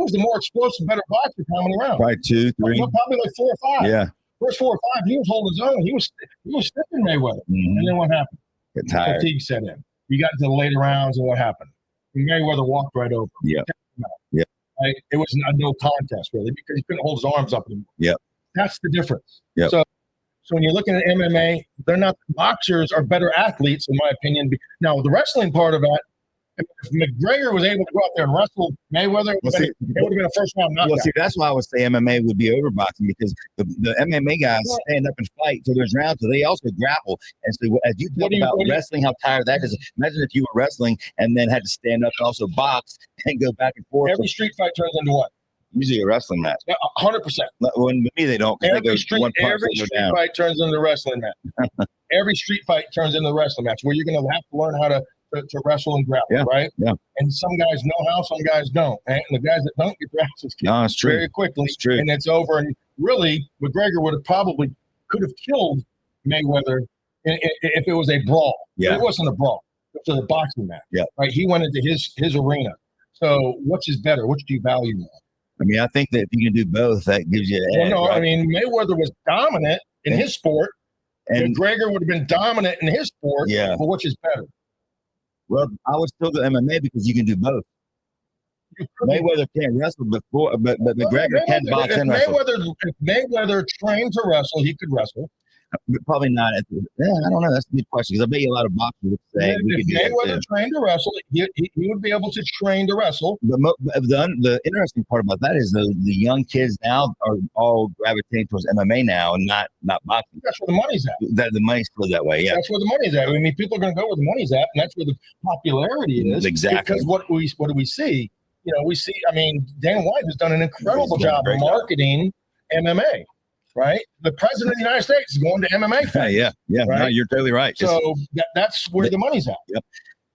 was the more explosive, better boxer for how many rounds? Probably 2, 3. Probably like 4 or 5. Yeah. First 4 or 5, he was holding his own. He was stiffing Mayweather. Mm-hmm. And then what happened? Get tired. Fatigue set in. You got into the later rounds, and what happened? Mayweather walked right over him. Yeah. Yeah. Right? It was a no contest, really, because he couldn't hold his arms up anymore. Yep. That's the difference. Yep. So when you're looking at MMA, boxers are better athletes, in my opinion. Now, the wrestling part of that, if McGregor was able to go out there and wrestle Mayweather, it would have been a first-round knockout. Well, see, that's why I would say MMA would be over boxing, because the MMA guys stand up and fight till there's rounds, so they also grapple. And so as you talk about wrestling, how tired that is, imagine if you were wrestling and then had to stand up and also box and go back and forth. Every street fight turns into what? Usually a wrestling match. 100%. When me, they don't. Every street fight turns into a wrestling match. Every street fight turns into a wrestling match where you're going to have to learn how to wrestle and grapple, right? Yeah. And some guys know how, some guys don't. And the guys that don't get their asses kicked very quickly, and it's over. And really, McGregor could have killed Mayweather if it was a brawl. Yeah. But it wasn't a brawl. It was a boxing match. Yeah. Right? He went into his arena. So which is better? Which do you value more? I mean, I think that if you can do both, that gives you an edge. Mayweather was dominant in his sport, And McGregor would have been dominant in his sport. Yeah. But which is better? Well, I would still go MMA because you can do both. Mayweather can't wrestle before, but McGregor can box and wrestle. If Mayweather trained to wrestle, he could wrestle. Probably not. I don't know. That's a good question because I bet you a lot of boxers would say if Mayweather trained to wrestle, he would be able to train to wrestle. The interesting part about that is the young kids now are all gravitating towards MMA now and not boxing. That's where the money's at. The money's still that way. Yeah, that's where the money's at. I mean, people are going to go where the money's at, and that's where the popularity is. Exactly. Because what do we see? We see. I mean, Dana White has done an incredible job of marketing MMA. Right, the president of the United States is going to MMA fights. Yeah. Right? No, you're totally right. So that's where the money's at. Yep.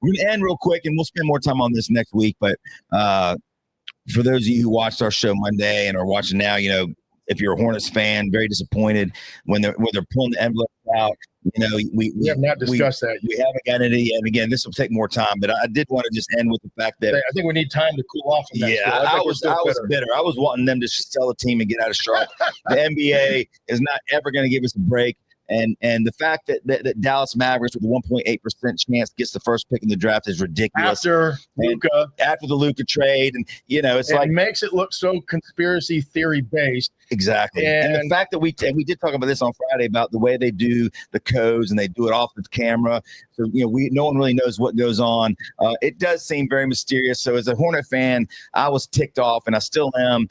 We're gonna end real quick, and we'll spend more time on this next week. But for those of you who watched our show Monday and are watching now, if you're a Hornets fan, very disappointed when they're pulling the envelope out. We have not discussed that. We haven't got any. And again, this will take more time. But I did want to just end with the fact that I think we need time to cool off. I was bitter. I was wanting them to sell a team and get out of Charlotte. The NBA is not ever going to give us a break. And the fact that Dallas Mavericks with a 1.8% chance gets the first pick in the draft is ridiculous. After the Luka trade, and it makes it look so conspiracy theory based. Exactly. And the fact that we did talk about this on Friday about the way they do the codes and they do it off the camera. So no one really knows what goes on. It does seem very mysterious. So as a Hornet fan, I was ticked off, and I still am.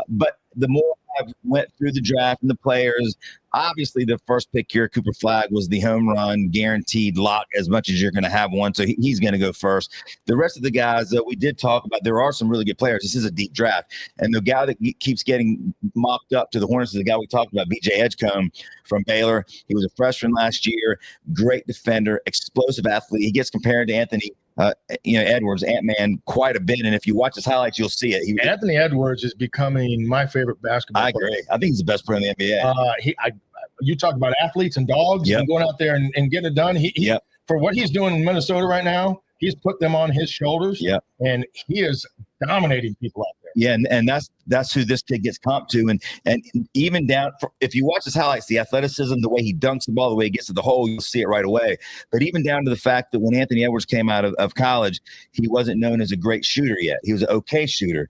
But the more I went through the draft and the players, obviously the first pick here, Cooper Flagg, was the home run guaranteed lock as much as you're going to have one. So he's going to go first. The rest of the guys that we did talk about, there are some really good players. This is a deep draft. And the guy that keeps getting mocked up to the Hornets is the guy we talked about, BJ Edgecombe from Baylor. He was a freshman last year, great defender, explosive athlete. He gets compared to Anthony Edwards, Ant-Man, quite a bit. And if you watch his highlights, you'll see it. Anthony Edwards is becoming my favorite basketball player. I agree. I think he's the best player in the NBA. You talk about athletes and dogs and going out there and getting it done. He for what he's doing in Minnesota right now, he's put them on his shoulders. Yeah. And he is dominating people out there. Yeah, and that's who this kid gets comped to. And even down, if you watch his highlights, the athleticism, the way he dunks the ball, the way he gets to the hole, you'll see it right away. But even down to the fact that when Anthony Edwards came out of college, he wasn't known as a great shooter yet. He was an okay shooter.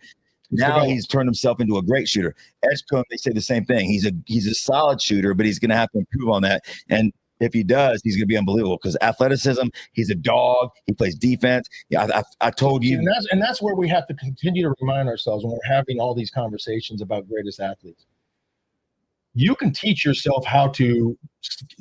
Now he's turned himself into a great shooter. Edgecombe, they say the same thing. He's a solid shooter, but he's going to have to improve on that. And if he does, he's going to be unbelievable because athleticism, he's a dog. He plays defense. Yeah, I told you. And that's where we have to continue to remind ourselves when we're having all these conversations about greatest athletes. You can teach yourself how to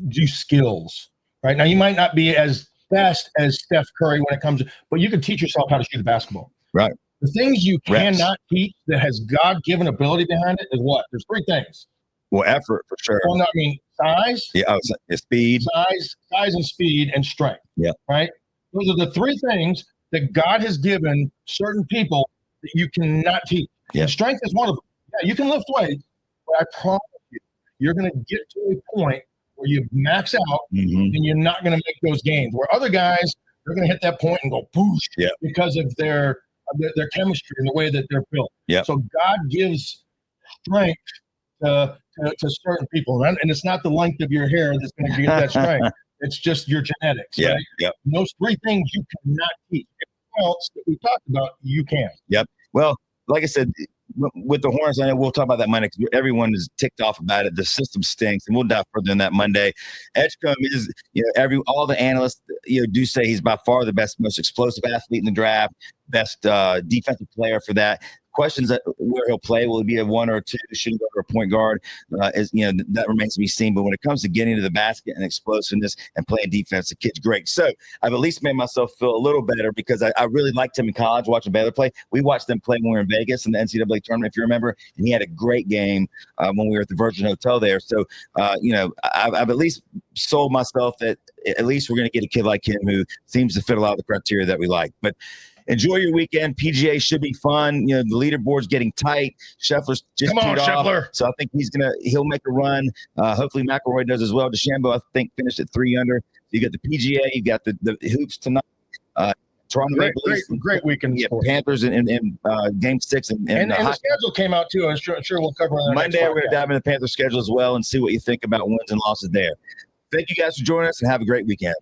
do skills, right? Now, you might not be as fast as Steph Curry when it comes to, but you can teach yourself how to shoot a basketball. Right. The things you cannot teach that has God-given ability behind it is what? There's three things. Well, effort for sure. Well, I mean, size. Yeah, speed. Size and speed and strength. Yeah. Right? Those are the three things that God has given certain people that you cannot teach. Yeah. And strength is one of them. Yeah, you can lift weights, but I promise you're going to get to a point where you max out and you're not going to make those gains. Where other guys, they're going to hit that point and go boosh because of their chemistry and the way that they're built. Yeah. So God gives strength to certain people, and it's not the length of your hair that's going to get that strength. It's just your genetics. Yeah. Right? Yep. And those three things you cannot teach. Everything else that we talked about, you can. Yep. Well, like I said, with the Hornets, I know we'll talk about that Monday because everyone is ticked off about it. The system stinks, and we'll dive further in that Monday. Edgecombe is, all the analysts, do say he's by far the best, most explosive athlete in the draft, best defensive player for that. Questions where he'll play, will he be a one or a two, shooting guard or a point guard? That remains to be seen. But when it comes to getting to the basket and explosiveness and playing defense, the kid's great. So I've at least made myself feel a little better because I really liked him in college watching Baylor play. We watched them play when we were in Vegas in the NCAA tournament, if you remember, and he had a great game when we were at the Virgin Hotel there. So, I've at least sold myself that at least we're going to get a kid like him who seems to fit a lot of the criteria that we like. But enjoy your weekend. PGA should be fun. The leaderboard's getting tight. Scheffler's just teed off, so I think he'll make a run. Hopefully McIlroy does as well. DeChambeau, I think, finished at 3 under. You got the PGA, you got the hoops tonight. Toronto great weekend. Yeah, Panthers in Game 6, and the schedule came out too. I'm sure we'll cover on Monday. We're going to dive into the Panthers schedule as well and see what you think about wins and losses there. Thank you guys for joining us and have a great weekend.